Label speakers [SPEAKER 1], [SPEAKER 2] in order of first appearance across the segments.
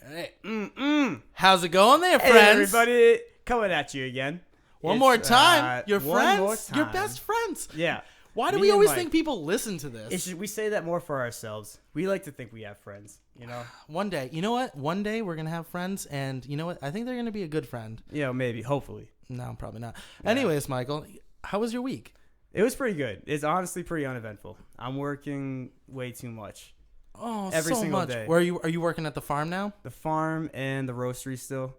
[SPEAKER 1] Hey, how's it going there, friends?
[SPEAKER 2] Hey, everybody, coming at you again.
[SPEAKER 1] One more time. Your
[SPEAKER 2] one
[SPEAKER 1] friends?
[SPEAKER 2] more time.
[SPEAKER 1] Your best friends.
[SPEAKER 2] Yeah.
[SPEAKER 1] Why do
[SPEAKER 2] Me
[SPEAKER 1] we
[SPEAKER 2] and
[SPEAKER 1] always
[SPEAKER 2] Mike.
[SPEAKER 1] think people listen to this?
[SPEAKER 2] We say that more for ourselves. We like to think we have friends, you know?
[SPEAKER 1] One day. You know what? One day we're going to have friends, and you know what? I think they're going to be a good friend.
[SPEAKER 2] Yeah, maybe, hopefully.
[SPEAKER 1] No, probably not.
[SPEAKER 2] Yeah.
[SPEAKER 1] Anyways, Michael, how was your week?
[SPEAKER 2] It was pretty good. It's honestly pretty uneventful. I'm working way too much.
[SPEAKER 1] Oh,
[SPEAKER 2] Every
[SPEAKER 1] so
[SPEAKER 2] single
[SPEAKER 1] much.
[SPEAKER 2] day.
[SPEAKER 1] Are you working at the farm now?
[SPEAKER 2] The farm and the roastery still.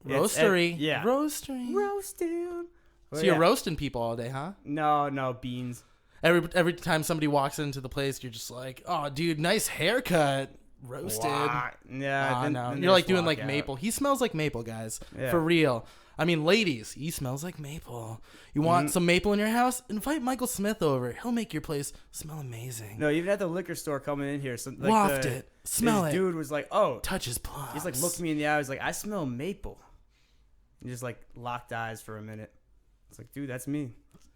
[SPEAKER 1] Roastery?
[SPEAKER 2] Yeah.
[SPEAKER 1] Roastery.
[SPEAKER 2] Roasting.
[SPEAKER 1] So you're roasting people all day, huh?
[SPEAKER 2] No, beans.
[SPEAKER 1] Every time somebody walks into the place, you're just like, oh, dude, nice haircut. Roasted.
[SPEAKER 2] Wah. Yeah. then
[SPEAKER 1] No.
[SPEAKER 2] they
[SPEAKER 1] You're like
[SPEAKER 2] just
[SPEAKER 1] doing
[SPEAKER 2] walk
[SPEAKER 1] like
[SPEAKER 2] out.
[SPEAKER 1] maple. He smells like maple, guys.
[SPEAKER 2] Yeah.
[SPEAKER 1] For real. I mean, ladies, he smells like maple. You want some maple in your house? Invite Michael Smith over. He'll make your place smell amazing.
[SPEAKER 2] No, even at the liquor store coming in here. Like
[SPEAKER 1] Waft it. Smell
[SPEAKER 2] this
[SPEAKER 1] it.
[SPEAKER 2] dude was like, oh.
[SPEAKER 1] Touch his plums.
[SPEAKER 2] He's like, looked me in the eye. I was like, I smell maple. He just like locked eyes for a minute. It's like, dude, that's me.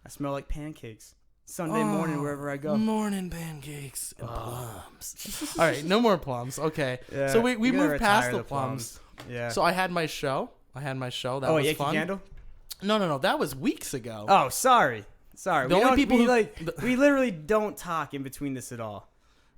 [SPEAKER 2] I smell like pancakes. Sunday morning, wherever I go.
[SPEAKER 1] Morning pancakes and plums. All right, no more plums. Okay.
[SPEAKER 2] Yeah,
[SPEAKER 1] So we
[SPEAKER 2] we gotta
[SPEAKER 1] moved past
[SPEAKER 2] retire
[SPEAKER 1] the plums.
[SPEAKER 2] Yeah.
[SPEAKER 1] So I had my show. That was
[SPEAKER 2] Yankee
[SPEAKER 1] fun.
[SPEAKER 2] Candle?
[SPEAKER 1] No. That was weeks ago.
[SPEAKER 2] Oh, sorry.
[SPEAKER 1] The
[SPEAKER 2] we
[SPEAKER 1] only
[SPEAKER 2] don't-
[SPEAKER 1] people
[SPEAKER 2] we,
[SPEAKER 1] who-
[SPEAKER 2] we literally don't talk in between this at all.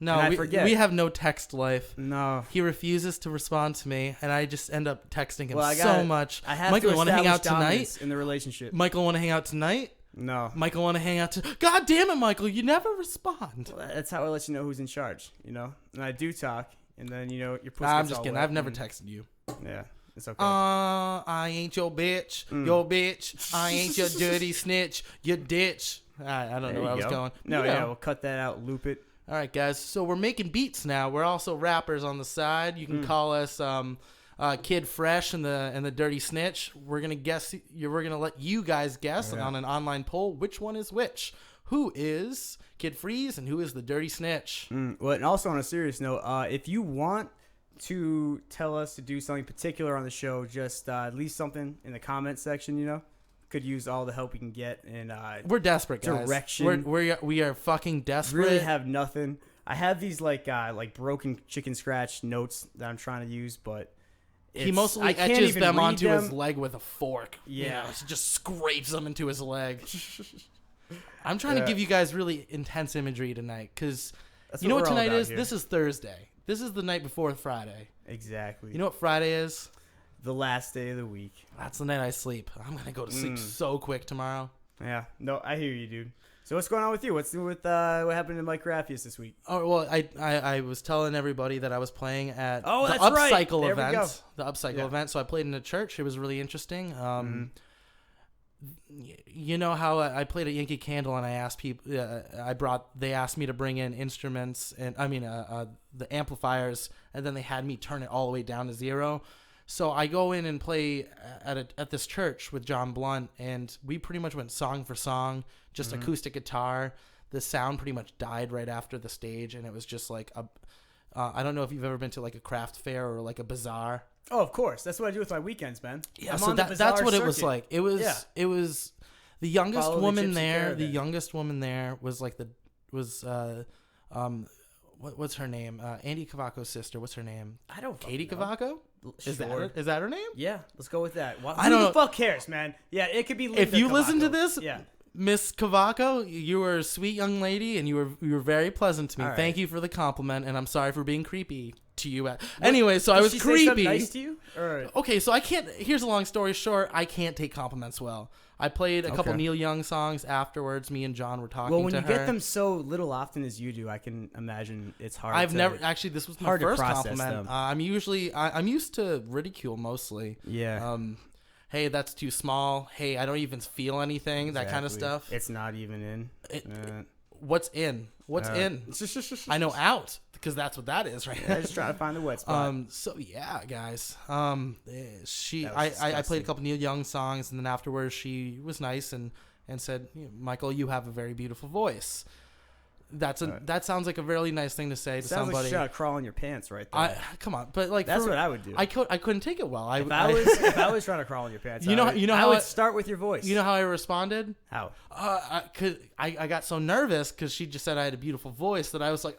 [SPEAKER 1] No,
[SPEAKER 2] and I
[SPEAKER 1] we
[SPEAKER 2] forget.
[SPEAKER 1] we have no text life.
[SPEAKER 2] No.
[SPEAKER 1] He refuses to respond to me, and I just end up texting him
[SPEAKER 2] Well,
[SPEAKER 1] so much.
[SPEAKER 2] I have
[SPEAKER 1] Michael,
[SPEAKER 2] to
[SPEAKER 1] want to hang out
[SPEAKER 2] establish
[SPEAKER 1] tonight?
[SPEAKER 2] dominance in the relationship.
[SPEAKER 1] Michael, want to hang out tonight?
[SPEAKER 2] No.
[SPEAKER 1] Michael, want to hang out God damn it, Michael! You never respond.
[SPEAKER 2] Well, that's how I let you know who's in charge, you know? And I do talk, and then, you know, your pussy
[SPEAKER 1] I'm
[SPEAKER 2] gets
[SPEAKER 1] just
[SPEAKER 2] all
[SPEAKER 1] kidding.
[SPEAKER 2] wet
[SPEAKER 1] I've never
[SPEAKER 2] and-
[SPEAKER 1] texted you.
[SPEAKER 2] Yeah, it's okay.
[SPEAKER 1] I ain't your bitch. Your bitch. I ain't your dirty snitch. Your ditch. I don't know
[SPEAKER 2] There
[SPEAKER 1] where I
[SPEAKER 2] you
[SPEAKER 1] was
[SPEAKER 2] go.
[SPEAKER 1] going.
[SPEAKER 2] No,
[SPEAKER 1] You know.
[SPEAKER 2] yeah, we'll cut that out, loop it.
[SPEAKER 1] All right, guys. So we're making beats now. We're also rappers on the side. You can call us Kid Fresh and the Dirty Snitch. We're gonna guess. We're gonna let you guys guess on an online poll which one is which. Who is Kid Freeze and who is the Dirty Snitch?
[SPEAKER 2] Well, and also on a serious note, if you want to tell us to do something particular on the show, just leave something in the comment section. You know, could use all the help we can get, and
[SPEAKER 1] We're desperate, guys.
[SPEAKER 2] Direction.
[SPEAKER 1] We are fucking desperate.
[SPEAKER 2] really have nothing. I have these like broken chicken scratch notes that I'm trying to use, but
[SPEAKER 1] He mostly
[SPEAKER 2] I can't
[SPEAKER 1] etches
[SPEAKER 2] even
[SPEAKER 1] them
[SPEAKER 2] read
[SPEAKER 1] onto his
[SPEAKER 2] them.
[SPEAKER 1] leg with a fork. You
[SPEAKER 2] Yeah.
[SPEAKER 1] know, he just scrapes them into his leg. I'm trying to
[SPEAKER 2] Yeah.
[SPEAKER 1] give you guys really intense imagery tonight because
[SPEAKER 2] That's
[SPEAKER 1] you know what
[SPEAKER 2] we're all
[SPEAKER 1] tonight
[SPEAKER 2] about
[SPEAKER 1] is?
[SPEAKER 2] here.
[SPEAKER 1] This is Thursday. This is the night before Friday.
[SPEAKER 2] Exactly.
[SPEAKER 1] You know what Friday is?
[SPEAKER 2] the last day of the week.
[SPEAKER 1] That's the night I sleep. I'm going to go to sleep so quick tomorrow.
[SPEAKER 2] Yeah. No, I hear you, dude. So what's going on with you? What's new with what happened to Mike Graffius this week?
[SPEAKER 1] Oh well, I was telling everybody that I was playing at
[SPEAKER 2] Oh,
[SPEAKER 1] the
[SPEAKER 2] that's right.
[SPEAKER 1] Upcycle
[SPEAKER 2] There we
[SPEAKER 1] event.
[SPEAKER 2] go.
[SPEAKER 1] The Upcycle
[SPEAKER 2] Yeah.
[SPEAKER 1] event. So I played in a church. It was really interesting. You know how I played at Yankee Candle and I asked people. They asked me to bring in instruments and the amplifiers, and then they had me turn it all the way down to 0. So I go in and play at this church with John Blunt, and we pretty much went song for song, just acoustic guitar. The sound pretty much died right after the stage, and it was just like I don't know if you've ever been to like a craft fair or like a bazaar.
[SPEAKER 2] Oh, of course. That's what I do with my weekends, man.
[SPEAKER 1] Yeah,
[SPEAKER 2] I'm
[SPEAKER 1] so
[SPEAKER 2] on the
[SPEAKER 1] that's
[SPEAKER 2] Bazaar
[SPEAKER 1] what it was
[SPEAKER 2] circuit.
[SPEAKER 1] like. It was the youngest
[SPEAKER 2] Follow the
[SPEAKER 1] woman
[SPEAKER 2] gypsy
[SPEAKER 1] there.
[SPEAKER 2] caravan.
[SPEAKER 1] The youngest woman there was like what's her name? Andy Cavaco's sister. What's her name?
[SPEAKER 2] I don't
[SPEAKER 1] Katie
[SPEAKER 2] fucking know.
[SPEAKER 1] Cavaco? Is
[SPEAKER 2] Sure.
[SPEAKER 1] that her name?
[SPEAKER 2] Yeah, let's go with that.
[SPEAKER 1] I don't
[SPEAKER 2] Who
[SPEAKER 1] know.
[SPEAKER 2] the fuck cares, man? Yeah, it could be.
[SPEAKER 1] If
[SPEAKER 2] Linda
[SPEAKER 1] you listen to
[SPEAKER 2] Cavaco.
[SPEAKER 1] this,
[SPEAKER 2] yeah.
[SPEAKER 1] Miss Cavaco, you were a sweet young lady, and you were very pleasant to me.
[SPEAKER 2] All right.
[SPEAKER 1] Thank you for the compliment, and I'm sorry for being creepy to you. Anyway, so I was
[SPEAKER 2] Did she say something
[SPEAKER 1] creepy.
[SPEAKER 2] nice to you? Or
[SPEAKER 1] Okay, so I can't. Here's a long story short. I can't take compliments well. I played a couple
[SPEAKER 2] Okay.
[SPEAKER 1] Neil Young songs afterwards. Me and John were talking
[SPEAKER 2] well, when
[SPEAKER 1] to
[SPEAKER 2] you
[SPEAKER 1] her.
[SPEAKER 2] get them so little often as you do, I can imagine it's hard.
[SPEAKER 1] I've
[SPEAKER 2] to,
[SPEAKER 1] never actually. This was my
[SPEAKER 2] hard to
[SPEAKER 1] first
[SPEAKER 2] process
[SPEAKER 1] compliment.
[SPEAKER 2] them.
[SPEAKER 1] I'm used to ridicule mostly.
[SPEAKER 2] Yeah.
[SPEAKER 1] Hey, that's too small. Hey, I don't even feel anything. That kind of
[SPEAKER 2] Exactly.
[SPEAKER 1] stuff.
[SPEAKER 2] It's not even in.
[SPEAKER 1] What's in? What's in? I know out because that's what that is right
[SPEAKER 2] I
[SPEAKER 1] now.
[SPEAKER 2] just trying to find the wet spot.
[SPEAKER 1] So yeah, guys. I
[SPEAKER 2] That was
[SPEAKER 1] played a
[SPEAKER 2] disgusting.
[SPEAKER 1] couple Neil Young songs, and then afterwards she was nice and said, Michael, you have a very beautiful voice. That sounds like a really nice thing to say to
[SPEAKER 2] Sounds
[SPEAKER 1] somebody.
[SPEAKER 2] like you're crawling your pants right there.
[SPEAKER 1] Come on, but like
[SPEAKER 2] That's what I would do.
[SPEAKER 1] I couldn't take it well.
[SPEAKER 2] if I was trying to crawl in your pants,
[SPEAKER 1] You know
[SPEAKER 2] I
[SPEAKER 1] how
[SPEAKER 2] would
[SPEAKER 1] I-
[SPEAKER 2] start with your voice.
[SPEAKER 1] you know how I responded?
[SPEAKER 2] how?
[SPEAKER 1] I got so nervous because she just said I had a beautiful voice that I was like,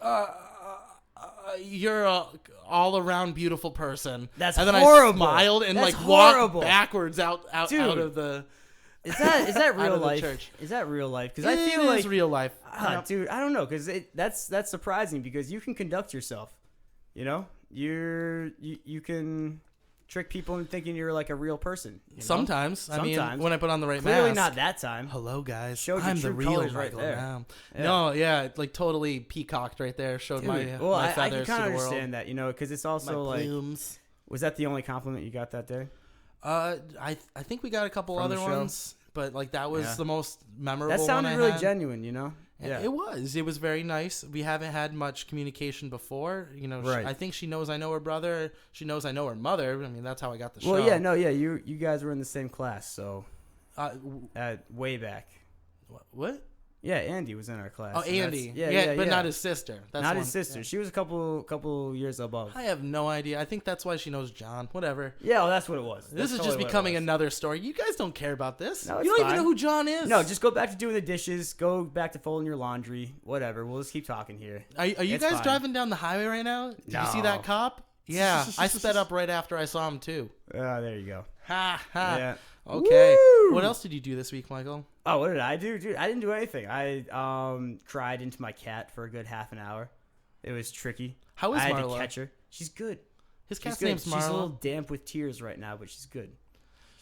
[SPEAKER 1] you're a all-around beautiful person.
[SPEAKER 2] That's
[SPEAKER 1] and then
[SPEAKER 2] horrible.
[SPEAKER 1] I smiled and
[SPEAKER 2] That's
[SPEAKER 1] like
[SPEAKER 2] horrible.
[SPEAKER 1] walked backwards out
[SPEAKER 2] Dude.
[SPEAKER 1] of the.
[SPEAKER 2] Is that real
[SPEAKER 1] of the
[SPEAKER 2] life?
[SPEAKER 1] church.
[SPEAKER 2] Is that real life? Because I
[SPEAKER 1] It
[SPEAKER 2] feel like
[SPEAKER 1] is real life.
[SPEAKER 2] dude, I don't know, because that's surprising because you can conduct yourself. You know, you can trick people into thinking you're like a real person. You know?
[SPEAKER 1] Sometimes. I mean,
[SPEAKER 2] Sometimes.
[SPEAKER 1] when I put on the right
[SPEAKER 2] Clearly
[SPEAKER 1] mask.
[SPEAKER 2] not that time.
[SPEAKER 1] Hello, guys.
[SPEAKER 2] Showed your
[SPEAKER 1] I'm the
[SPEAKER 2] true
[SPEAKER 1] real
[SPEAKER 2] colors right
[SPEAKER 1] Michael
[SPEAKER 2] there.
[SPEAKER 1] now.
[SPEAKER 2] Yeah.
[SPEAKER 1] No, yeah, like totally peacocked right there. Showed
[SPEAKER 2] Dude,
[SPEAKER 1] my
[SPEAKER 2] well,
[SPEAKER 1] my
[SPEAKER 2] I
[SPEAKER 1] feathers
[SPEAKER 2] can kind
[SPEAKER 1] to
[SPEAKER 2] of
[SPEAKER 1] the world.
[SPEAKER 2] understand that, you know, because it's also
[SPEAKER 1] My
[SPEAKER 2] like,
[SPEAKER 1] plumes.
[SPEAKER 2] was that the only compliment you got that day?
[SPEAKER 1] I think we got a couple
[SPEAKER 2] From the
[SPEAKER 1] other
[SPEAKER 2] show?
[SPEAKER 1] ones, but like that was
[SPEAKER 2] Yeah.
[SPEAKER 1] the most memorable.
[SPEAKER 2] That sounded
[SPEAKER 1] one I
[SPEAKER 2] really
[SPEAKER 1] had.
[SPEAKER 2] genuine, you know? Yeah.
[SPEAKER 1] It was. It was very nice. We haven't had much communication before. You know,
[SPEAKER 2] Right.
[SPEAKER 1] I think she knows I know her brother. She knows I know her mother. I mean, that's how I got the show.
[SPEAKER 2] Well, yeah, no, yeah, you guys were in the same class, so
[SPEAKER 1] Uh,
[SPEAKER 2] way back.
[SPEAKER 1] what?
[SPEAKER 2] Yeah, Andy was in our class.
[SPEAKER 1] Oh,
[SPEAKER 2] and that's-
[SPEAKER 1] Andy.
[SPEAKER 2] Yeah,
[SPEAKER 1] but not his sister. That's
[SPEAKER 2] not
[SPEAKER 1] one-
[SPEAKER 2] his sister.
[SPEAKER 1] yeah.
[SPEAKER 2] She was a couple years above.
[SPEAKER 1] I have no idea. I think that's why she knows John. Whatever.
[SPEAKER 2] Yeah, well, that's what it was.
[SPEAKER 1] This
[SPEAKER 2] That's
[SPEAKER 1] is
[SPEAKER 2] totally
[SPEAKER 1] just
[SPEAKER 2] what it
[SPEAKER 1] becoming
[SPEAKER 2] was.
[SPEAKER 1] another story. You guys don't care about this.
[SPEAKER 2] No,
[SPEAKER 1] you
[SPEAKER 2] it's
[SPEAKER 1] don't even
[SPEAKER 2] fine.
[SPEAKER 1] know who John is.
[SPEAKER 2] No, just go back to doing the dishes. Go back to folding your laundry. Whatever. We'll just keep talking here.
[SPEAKER 1] Are you
[SPEAKER 2] It's
[SPEAKER 1] guy
[SPEAKER 2] fine.
[SPEAKER 1] driving down the highway right now? Did you see
[SPEAKER 2] No.
[SPEAKER 1] that cop? Yeah, I sped up right after I saw him too.
[SPEAKER 2] There you go.
[SPEAKER 1] Ha ha.
[SPEAKER 2] Yeah.
[SPEAKER 1] Okay.
[SPEAKER 2] Woo!
[SPEAKER 1] What else did you do this week, Michael?
[SPEAKER 2] Oh, what did I do, dude? I didn't do anything. I cried into my cat for a good half an hour. It was tricky.
[SPEAKER 1] How is
[SPEAKER 2] I had
[SPEAKER 1] Marla?
[SPEAKER 2] to catch her. She's good.
[SPEAKER 1] His
[SPEAKER 2] She's
[SPEAKER 1] cat's
[SPEAKER 2] good.
[SPEAKER 1] name's
[SPEAKER 2] She's a little
[SPEAKER 1] Marla.
[SPEAKER 2] damp with tears right now, but she's good.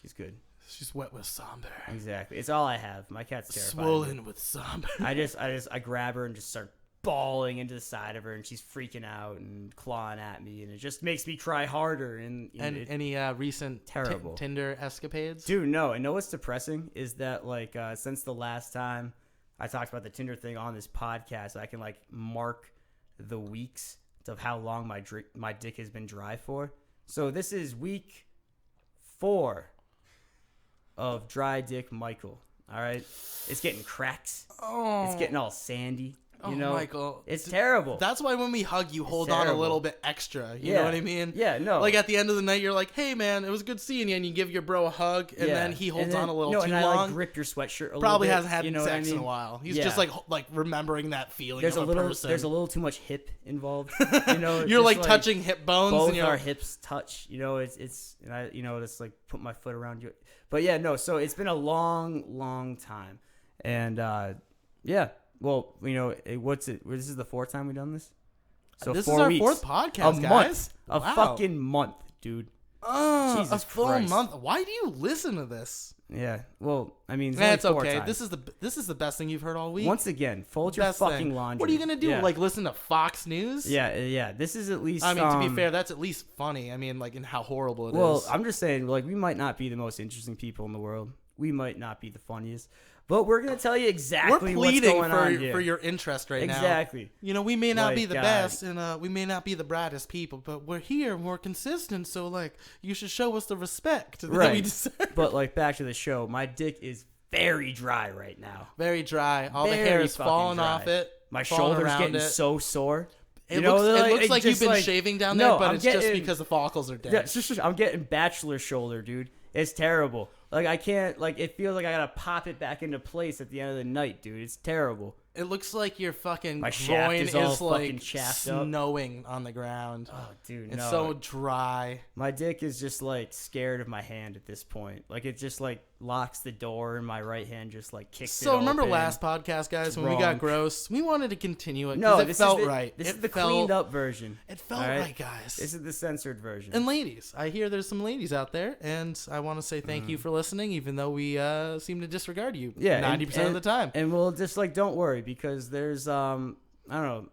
[SPEAKER 2] She's good.
[SPEAKER 1] She's wet with somber.
[SPEAKER 2] Exactly. It's all I have. My cat's terrifying.
[SPEAKER 1] Swollen with somber.
[SPEAKER 2] I grab her and just start bawling into the side of her, and she's freaking out and clawing at me, and it just makes me cry harder. And,
[SPEAKER 1] And any recent
[SPEAKER 2] Terrible.
[SPEAKER 1] Tinder escapades?
[SPEAKER 2] dude, no. And know what's depressing is that like since the last time I talked about the Tinder thing on this podcast, I can like mark the weeks of how long my dick has been dry for. So this is week 4 of dry dick Michael. All right, it's getting cracks.
[SPEAKER 1] Oh,
[SPEAKER 2] It's getting all sandy. You
[SPEAKER 1] oh,
[SPEAKER 2] know,
[SPEAKER 1] Michael.
[SPEAKER 2] it's terrible.
[SPEAKER 1] That's why when we hug, you hold on a
[SPEAKER 2] terrible.
[SPEAKER 1] little bit extra. You
[SPEAKER 2] Yeah.
[SPEAKER 1] know what I mean?
[SPEAKER 2] Yeah, no.
[SPEAKER 1] Like at the end of the night, you're like, "Hey, man, it was good seeing you," and you give your bro a hug, and
[SPEAKER 2] Yeah.
[SPEAKER 1] then he holds
[SPEAKER 2] And then-
[SPEAKER 1] on a little
[SPEAKER 2] no,
[SPEAKER 1] too
[SPEAKER 2] and I
[SPEAKER 1] long.
[SPEAKER 2] like grip your sweatshirt a
[SPEAKER 1] Probably
[SPEAKER 2] little bit.
[SPEAKER 1] hasn't had
[SPEAKER 2] you know what I
[SPEAKER 1] sex in
[SPEAKER 2] mean?
[SPEAKER 1] a while. He's
[SPEAKER 2] Yeah.
[SPEAKER 1] just like remembering that feeling.
[SPEAKER 2] There's
[SPEAKER 1] of
[SPEAKER 2] a little
[SPEAKER 1] person.
[SPEAKER 2] there's a little too much hip involved. You know,
[SPEAKER 1] You're
[SPEAKER 2] just,
[SPEAKER 1] like touching hip bones,
[SPEAKER 2] both
[SPEAKER 1] and you're
[SPEAKER 2] our hips touch. You know, it's and I just like put my foot around you. But yeah, no. So it's been a long time, and yeah. Well, you know, what's it? This is the 4th time we've done this. So
[SPEAKER 1] this
[SPEAKER 2] 4
[SPEAKER 1] is our
[SPEAKER 2] weeks.
[SPEAKER 1] 4th podcast,
[SPEAKER 2] a
[SPEAKER 1] guys.
[SPEAKER 2] month, a
[SPEAKER 1] Wow.
[SPEAKER 2] fucking month, dude.
[SPEAKER 1] Oh,
[SPEAKER 2] Jesus
[SPEAKER 1] a full
[SPEAKER 2] Christ.
[SPEAKER 1] month. Why do you listen to this?
[SPEAKER 2] Yeah. Well, I mean, it's
[SPEAKER 1] That's
[SPEAKER 2] only 4
[SPEAKER 1] okay.
[SPEAKER 2] times.
[SPEAKER 1] This is the best thing you've heard all week.
[SPEAKER 2] Once again, fold your
[SPEAKER 1] Best
[SPEAKER 2] fucking
[SPEAKER 1] thing.
[SPEAKER 2] laundry.
[SPEAKER 1] What are you gonna do?
[SPEAKER 2] Yeah.
[SPEAKER 1] Like listen to Fox News?
[SPEAKER 2] Yeah. This is at least.
[SPEAKER 1] I mean, to be
[SPEAKER 2] um,
[SPEAKER 1] fair, that's at least funny. I mean, like in how horrible it is.
[SPEAKER 2] Well, I'm just saying, like, we might not be the most interesting people in the world. We might not be the funniest, but we're gonna tell you
[SPEAKER 1] We're
[SPEAKER 2] exactly what's
[SPEAKER 1] pleading
[SPEAKER 2] going on here.
[SPEAKER 1] for your interest right now.
[SPEAKER 2] Exactly.
[SPEAKER 1] You know, we may not be
[SPEAKER 2] Like,
[SPEAKER 1] the best, and we may not be the brightest people, but we're here, and we're consistent. So, like, you should show us the respect that we
[SPEAKER 2] Right.
[SPEAKER 1] deserve.
[SPEAKER 2] But like, back to the show. My dick is very dry right now.
[SPEAKER 1] Very dry. All the
[SPEAKER 2] Very
[SPEAKER 1] hair is
[SPEAKER 2] fucking
[SPEAKER 1] falling
[SPEAKER 2] dry.
[SPEAKER 1] off it.
[SPEAKER 2] My
[SPEAKER 1] falling
[SPEAKER 2] shoulders
[SPEAKER 1] around
[SPEAKER 2] getting
[SPEAKER 1] it.
[SPEAKER 2] so sore.
[SPEAKER 1] It
[SPEAKER 2] You know,
[SPEAKER 1] looks like you've
[SPEAKER 2] just
[SPEAKER 1] been shaving down there,
[SPEAKER 2] No,
[SPEAKER 1] but
[SPEAKER 2] I'm
[SPEAKER 1] it's just
[SPEAKER 2] getting-
[SPEAKER 1] because the follicles are dead.
[SPEAKER 2] Yeah, I'm getting bachelor shoulder, dude. It's terrible. Like, I can't, like, it feels like I gotta pop it back into place at the end of the night, dude. It's terrible.
[SPEAKER 1] It looks like your fucking
[SPEAKER 2] My shaft
[SPEAKER 1] groin
[SPEAKER 2] is all
[SPEAKER 1] is like
[SPEAKER 2] fucking chapped up.
[SPEAKER 1] snowing on the ground.
[SPEAKER 2] Oh, dude,
[SPEAKER 1] It's
[SPEAKER 2] no.
[SPEAKER 1] so dry.
[SPEAKER 2] My dick is just, like, scared of my hand at this point. Like, it just, like, locks the door and my right hand just, like, kicks it
[SPEAKER 1] So remember
[SPEAKER 2] open.
[SPEAKER 1] last podcast, guys,
[SPEAKER 2] It's
[SPEAKER 1] when we got
[SPEAKER 2] wrong.
[SPEAKER 1] gross? We wanted to continue it
[SPEAKER 2] No,
[SPEAKER 1] because it
[SPEAKER 2] this
[SPEAKER 1] felt
[SPEAKER 2] is the,
[SPEAKER 1] right.
[SPEAKER 2] This
[SPEAKER 1] It
[SPEAKER 2] is the
[SPEAKER 1] felt-
[SPEAKER 2] cleaned up version.
[SPEAKER 1] It felt
[SPEAKER 2] all right?
[SPEAKER 1] right, guys.
[SPEAKER 2] This is the censored version.
[SPEAKER 1] And ladies, I hear there's some ladies out there, and I want to say thank you for listening, even though we seem to disregard you
[SPEAKER 2] Yeah,
[SPEAKER 1] 90% of the time.
[SPEAKER 2] And we'll just, like, don't worry, because there's, I don't know.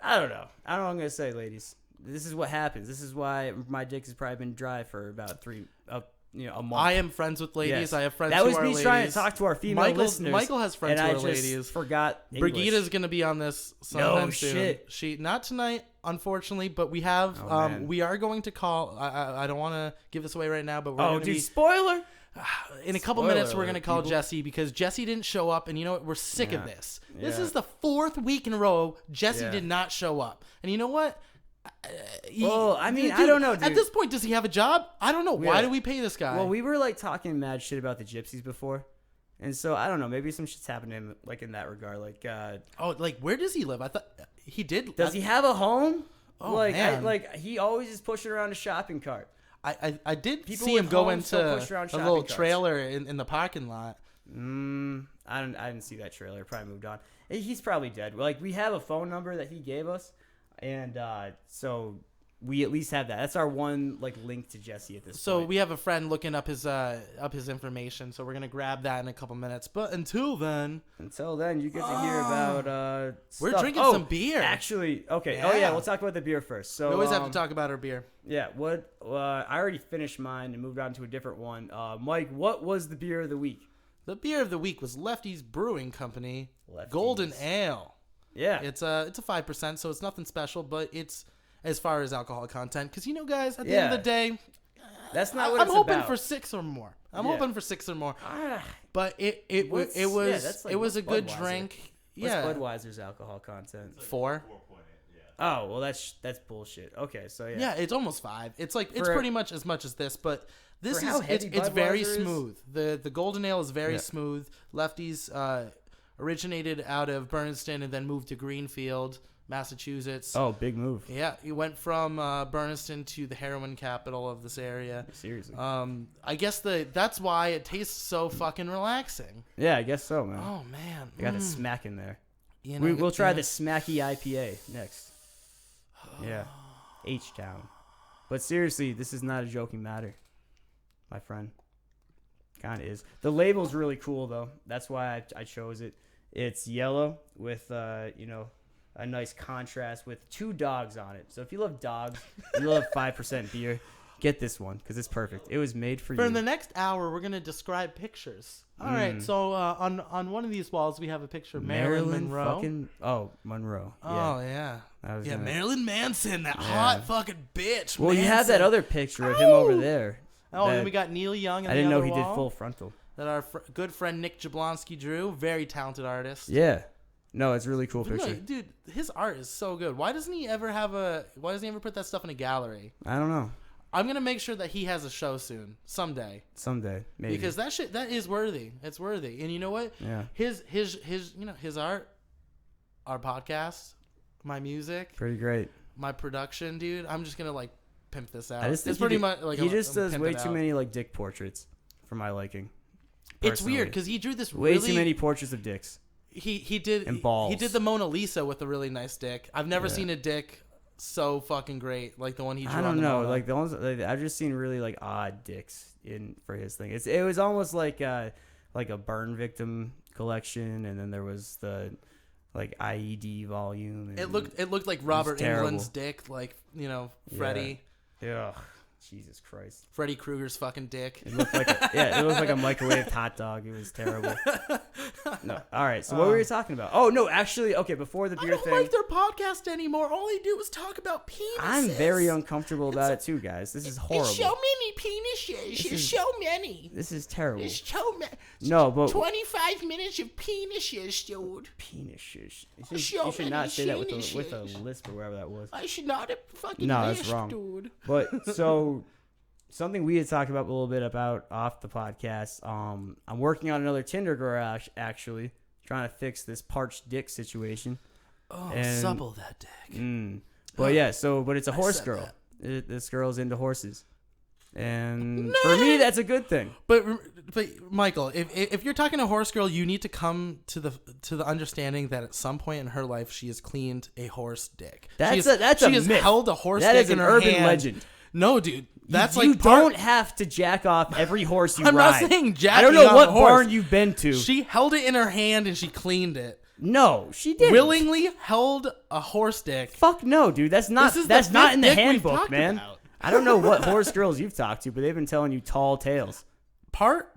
[SPEAKER 2] I don't know. I don't know what I'm going to say, ladies. This is what happens. This is why my dick has probably been dry for about a month.
[SPEAKER 1] I am friends with ladies.
[SPEAKER 2] Yes.
[SPEAKER 1] I have friends
[SPEAKER 2] That
[SPEAKER 1] who
[SPEAKER 2] was
[SPEAKER 1] are
[SPEAKER 2] me
[SPEAKER 1] ladies.
[SPEAKER 2] trying to talk to our female listeners.
[SPEAKER 1] Michael has friends
[SPEAKER 2] and
[SPEAKER 1] who
[SPEAKER 2] I
[SPEAKER 1] are
[SPEAKER 2] just
[SPEAKER 1] ladies.
[SPEAKER 2] forgot English.
[SPEAKER 1] Brigitta's going to be on this sometime
[SPEAKER 2] No
[SPEAKER 1] soon.
[SPEAKER 2] shit.
[SPEAKER 1] She not tonight, unfortunately, but we have
[SPEAKER 2] Oh, man.
[SPEAKER 1] we are going to call. I don't want to give this away right now, but we're
[SPEAKER 2] Oh,
[SPEAKER 1] going to
[SPEAKER 2] dude,
[SPEAKER 1] be
[SPEAKER 2] spoiler.
[SPEAKER 1] in a couple
[SPEAKER 2] Spoiler
[SPEAKER 1] minutes. We're
[SPEAKER 2] alert,
[SPEAKER 1] going to call
[SPEAKER 2] people.
[SPEAKER 1] Jesse because Jesse didn't show up, and you know what? We're sick of
[SPEAKER 2] Yeah.
[SPEAKER 1] this. This
[SPEAKER 2] Yeah.
[SPEAKER 1] is the 4th week in a row Jesse
[SPEAKER 2] Yeah.
[SPEAKER 1] did not show up, and you know what?
[SPEAKER 2] Well, I mean, I don't know,
[SPEAKER 1] At
[SPEAKER 2] dude.
[SPEAKER 1] this point, does he have a job? I don't know. Why
[SPEAKER 2] Yeah.
[SPEAKER 1] do we pay this guy?
[SPEAKER 2] Well, we were like talking mad shit about the gypsies before. And so I don't know, maybe some shit's happened to him like in that regard. Like
[SPEAKER 1] oh, like where does he live? I thought He did.
[SPEAKER 2] Does he have a home?
[SPEAKER 1] Oh,
[SPEAKER 2] like,
[SPEAKER 1] man.
[SPEAKER 2] he always is pushing around a shopping cart.
[SPEAKER 1] I did
[SPEAKER 2] People
[SPEAKER 1] see him
[SPEAKER 2] with
[SPEAKER 1] go
[SPEAKER 2] homes
[SPEAKER 1] into
[SPEAKER 2] don't push around
[SPEAKER 1] a
[SPEAKER 2] shopping
[SPEAKER 1] little
[SPEAKER 2] carts.
[SPEAKER 1] trailer in the parking lot.
[SPEAKER 2] I didn't see that trailer. Probably moved on. He's probably dead. Like, we have a phone number that he gave us, and so we at least have that. That's our one like link to Jesse at this
[SPEAKER 1] So
[SPEAKER 2] point.
[SPEAKER 1] we have a friend looking up his information. So we're gonna grab that in a couple minutes. But until then,
[SPEAKER 2] you get to hear about
[SPEAKER 1] we're
[SPEAKER 2] stuff.
[SPEAKER 1] drinking some beer.
[SPEAKER 2] Actually, okay.
[SPEAKER 1] Yeah.
[SPEAKER 2] Oh yeah, we'll talk about the beer first. So
[SPEAKER 1] we always have to talk about our beer.
[SPEAKER 2] Yeah. What? I already finished mine and moved on to a different one. Mike, what was the beer of the week?
[SPEAKER 1] The beer of the week was Lefty's Brewing Company
[SPEAKER 2] Lefty's.
[SPEAKER 1] Golden Ale.
[SPEAKER 2] Yeah.
[SPEAKER 1] It's a 5%, so it's nothing special, but it's as far as alcohol content. Because guys, at the end of the day,
[SPEAKER 2] that's not what
[SPEAKER 1] I'm
[SPEAKER 2] it's
[SPEAKER 1] hoping
[SPEAKER 2] about.
[SPEAKER 1] for 6 or more. I'm
[SPEAKER 2] Yeah.
[SPEAKER 1] hoping for 6 or more.
[SPEAKER 2] Ah,
[SPEAKER 1] But it was
[SPEAKER 2] that's like
[SPEAKER 1] it was a good
[SPEAKER 2] Budweiser.
[SPEAKER 1] drink.
[SPEAKER 2] what's
[SPEAKER 1] Yeah,
[SPEAKER 2] Budweiser's alcohol content?
[SPEAKER 1] 4.
[SPEAKER 2] Oh well, that's bullshit. Okay, so
[SPEAKER 1] Yeah, it's almost 5. It's like it's
[SPEAKER 2] For-
[SPEAKER 1] pretty much as much as this, but this
[SPEAKER 2] For how
[SPEAKER 1] is
[SPEAKER 2] heavy
[SPEAKER 1] it's very
[SPEAKER 2] Budweiser is?
[SPEAKER 1] smooth. The Golden Ale is very
[SPEAKER 2] Yeah.
[SPEAKER 1] smooth. Lefty's originated out of Berniston and then moved to Greenfield, Massachusetts.
[SPEAKER 2] Oh, big move.
[SPEAKER 1] Yeah, he went from Berniston to the heroin capital of this area.
[SPEAKER 2] Seriously.
[SPEAKER 1] I guess that's why it tastes so fucking relaxing.
[SPEAKER 2] Yeah, I guess so, man.
[SPEAKER 1] Oh man,
[SPEAKER 2] I got the smack in there.
[SPEAKER 1] You know,
[SPEAKER 2] We'll try
[SPEAKER 1] yeah.
[SPEAKER 2] the Smacky IPA next. Yeah, H-Town. But seriously, this is not a joking matter, my friend. Kind of is. The label's really cool though. That's why I chose it. It's yellow with a nice contrast with 2 dogs on it. So if you love dogs, you love 5% beer, get this one because it's perfect. It was made for
[SPEAKER 1] For
[SPEAKER 2] you.
[SPEAKER 1] the next hour, we're gonna describe pictures. All right, so on one of these walls, we have a picture of Marilyn Monroe.
[SPEAKER 2] Monroe.
[SPEAKER 1] Oh yeah,
[SPEAKER 2] I was
[SPEAKER 1] yeah,
[SPEAKER 2] gonna-
[SPEAKER 1] Marilyn Manson, that hot fucking bitch.
[SPEAKER 2] Well, you have that
[SPEAKER 1] Manson.
[SPEAKER 2] other picture of him over there.
[SPEAKER 1] Oh, and
[SPEAKER 2] that-
[SPEAKER 1] then we got Neil Young. In
[SPEAKER 2] I
[SPEAKER 1] the
[SPEAKER 2] didn't know
[SPEAKER 1] other
[SPEAKER 2] he
[SPEAKER 1] wall,
[SPEAKER 2] did full frontal.
[SPEAKER 1] That our good friend Nick Jablonski drew. Very talented artist.
[SPEAKER 2] Yeah. No, it's a really cool
[SPEAKER 1] But no,
[SPEAKER 2] picture.
[SPEAKER 1] dude, his art is so good. Why doesn't he ever put that stuff in a gallery?
[SPEAKER 2] I don't know.
[SPEAKER 1] I'm gonna make sure that he has a show soon, someday,
[SPEAKER 2] Someday, maybe.
[SPEAKER 1] because that is worthy. It's worthy, and you know what?
[SPEAKER 2] Yeah.
[SPEAKER 1] His his art, our podcast, my music,
[SPEAKER 2] Pretty great.
[SPEAKER 1] my production, dude. I'm just gonna like pimp this out.
[SPEAKER 2] I just think
[SPEAKER 1] it's pretty much like
[SPEAKER 2] he just
[SPEAKER 1] I'm
[SPEAKER 2] does
[SPEAKER 1] pimp
[SPEAKER 2] way
[SPEAKER 1] it
[SPEAKER 2] too
[SPEAKER 1] out.
[SPEAKER 2] many like dick portraits for my liking.
[SPEAKER 1] It's
[SPEAKER 2] personally.
[SPEAKER 1] weird because he drew this
[SPEAKER 2] Way
[SPEAKER 1] really.
[SPEAKER 2] too many portraits of dicks.
[SPEAKER 1] He did
[SPEAKER 2] And balls.
[SPEAKER 1] He did the Mona Lisa with a really nice dick. I've never
[SPEAKER 2] Yeah.
[SPEAKER 1] seen a dick so fucking great like the one he drew.
[SPEAKER 2] I
[SPEAKER 1] on
[SPEAKER 2] don't
[SPEAKER 1] the
[SPEAKER 2] know.
[SPEAKER 1] Mona.
[SPEAKER 2] Like the ones I've just seen really like odd dicks in for his thing. It was almost like a burn victim collection, and then there was the like IED volume. And
[SPEAKER 1] It looked like Robert
[SPEAKER 2] terrible.
[SPEAKER 1] Englund's dick, like Freddy.
[SPEAKER 2] Ugh, Jesus Christ.
[SPEAKER 1] Freddy Krueger's fucking dick.
[SPEAKER 2] It looked like it looked like a microwaved hot dog. It was terrible. No. All right. So what were you talking about? Oh no, actually, okay. Before the
[SPEAKER 1] I
[SPEAKER 2] beer
[SPEAKER 1] don't
[SPEAKER 2] thing,
[SPEAKER 1] like their podcast anymore. All they do is talk about penises.
[SPEAKER 2] I'm very uncomfortable about it too, guys. This is horrible.
[SPEAKER 1] There's so many penises. There's so many.
[SPEAKER 2] This is terrible.
[SPEAKER 1] There's so many.
[SPEAKER 2] No, but
[SPEAKER 1] 25 minutes of penises, dude.
[SPEAKER 2] penises.
[SPEAKER 1] So
[SPEAKER 2] You should not
[SPEAKER 1] many
[SPEAKER 2] say that with a
[SPEAKER 1] penises.
[SPEAKER 2] lisp or wherever that was.
[SPEAKER 1] I should not have fucking
[SPEAKER 2] No, that's
[SPEAKER 1] lisped,
[SPEAKER 2] wrong.
[SPEAKER 1] dude.
[SPEAKER 2] But so something we had talked about a little bit about off the podcast. I'm working on another Tinder garage actually, trying to fix this parched dick situation.
[SPEAKER 1] Oh,
[SPEAKER 2] And-
[SPEAKER 1] supple that dick.
[SPEAKER 2] But yeah, but it's a horse
[SPEAKER 1] said
[SPEAKER 2] girl.
[SPEAKER 1] that.
[SPEAKER 2] This girl's into horses, and for me that's a good thing.
[SPEAKER 1] But Michael, if you're talking to a horse girl, you need to come to the understanding that at some point in her life she has cleaned a horse dick.
[SPEAKER 2] That's
[SPEAKER 1] she
[SPEAKER 2] a
[SPEAKER 1] has
[SPEAKER 2] myth.
[SPEAKER 1] held a horse
[SPEAKER 2] That
[SPEAKER 1] dick
[SPEAKER 2] is
[SPEAKER 1] in
[SPEAKER 2] an
[SPEAKER 1] her
[SPEAKER 2] urban
[SPEAKER 1] hand.
[SPEAKER 2] legend.
[SPEAKER 1] No, dude, that's
[SPEAKER 2] you
[SPEAKER 1] like part-
[SPEAKER 2] don't have to jack off every horse you
[SPEAKER 1] I'm
[SPEAKER 2] ride.
[SPEAKER 1] not saying
[SPEAKER 2] I don't
[SPEAKER 1] jacking
[SPEAKER 2] know
[SPEAKER 1] off
[SPEAKER 2] what
[SPEAKER 1] a horse.
[SPEAKER 2] barn you've been to.
[SPEAKER 1] She held it in her hand and she cleaned it.
[SPEAKER 2] No, she didn't.
[SPEAKER 1] Willingly held a horse dick.
[SPEAKER 2] Fuck no, dude. That's not.
[SPEAKER 1] This is
[SPEAKER 2] That's
[SPEAKER 1] the
[SPEAKER 2] not
[SPEAKER 1] fifth
[SPEAKER 2] in the
[SPEAKER 1] dick we've
[SPEAKER 2] handbook,
[SPEAKER 1] talked
[SPEAKER 2] man.
[SPEAKER 1] about.
[SPEAKER 2] I don't know what horse girls you've talked to, but they've been telling you tall tales.
[SPEAKER 1] Part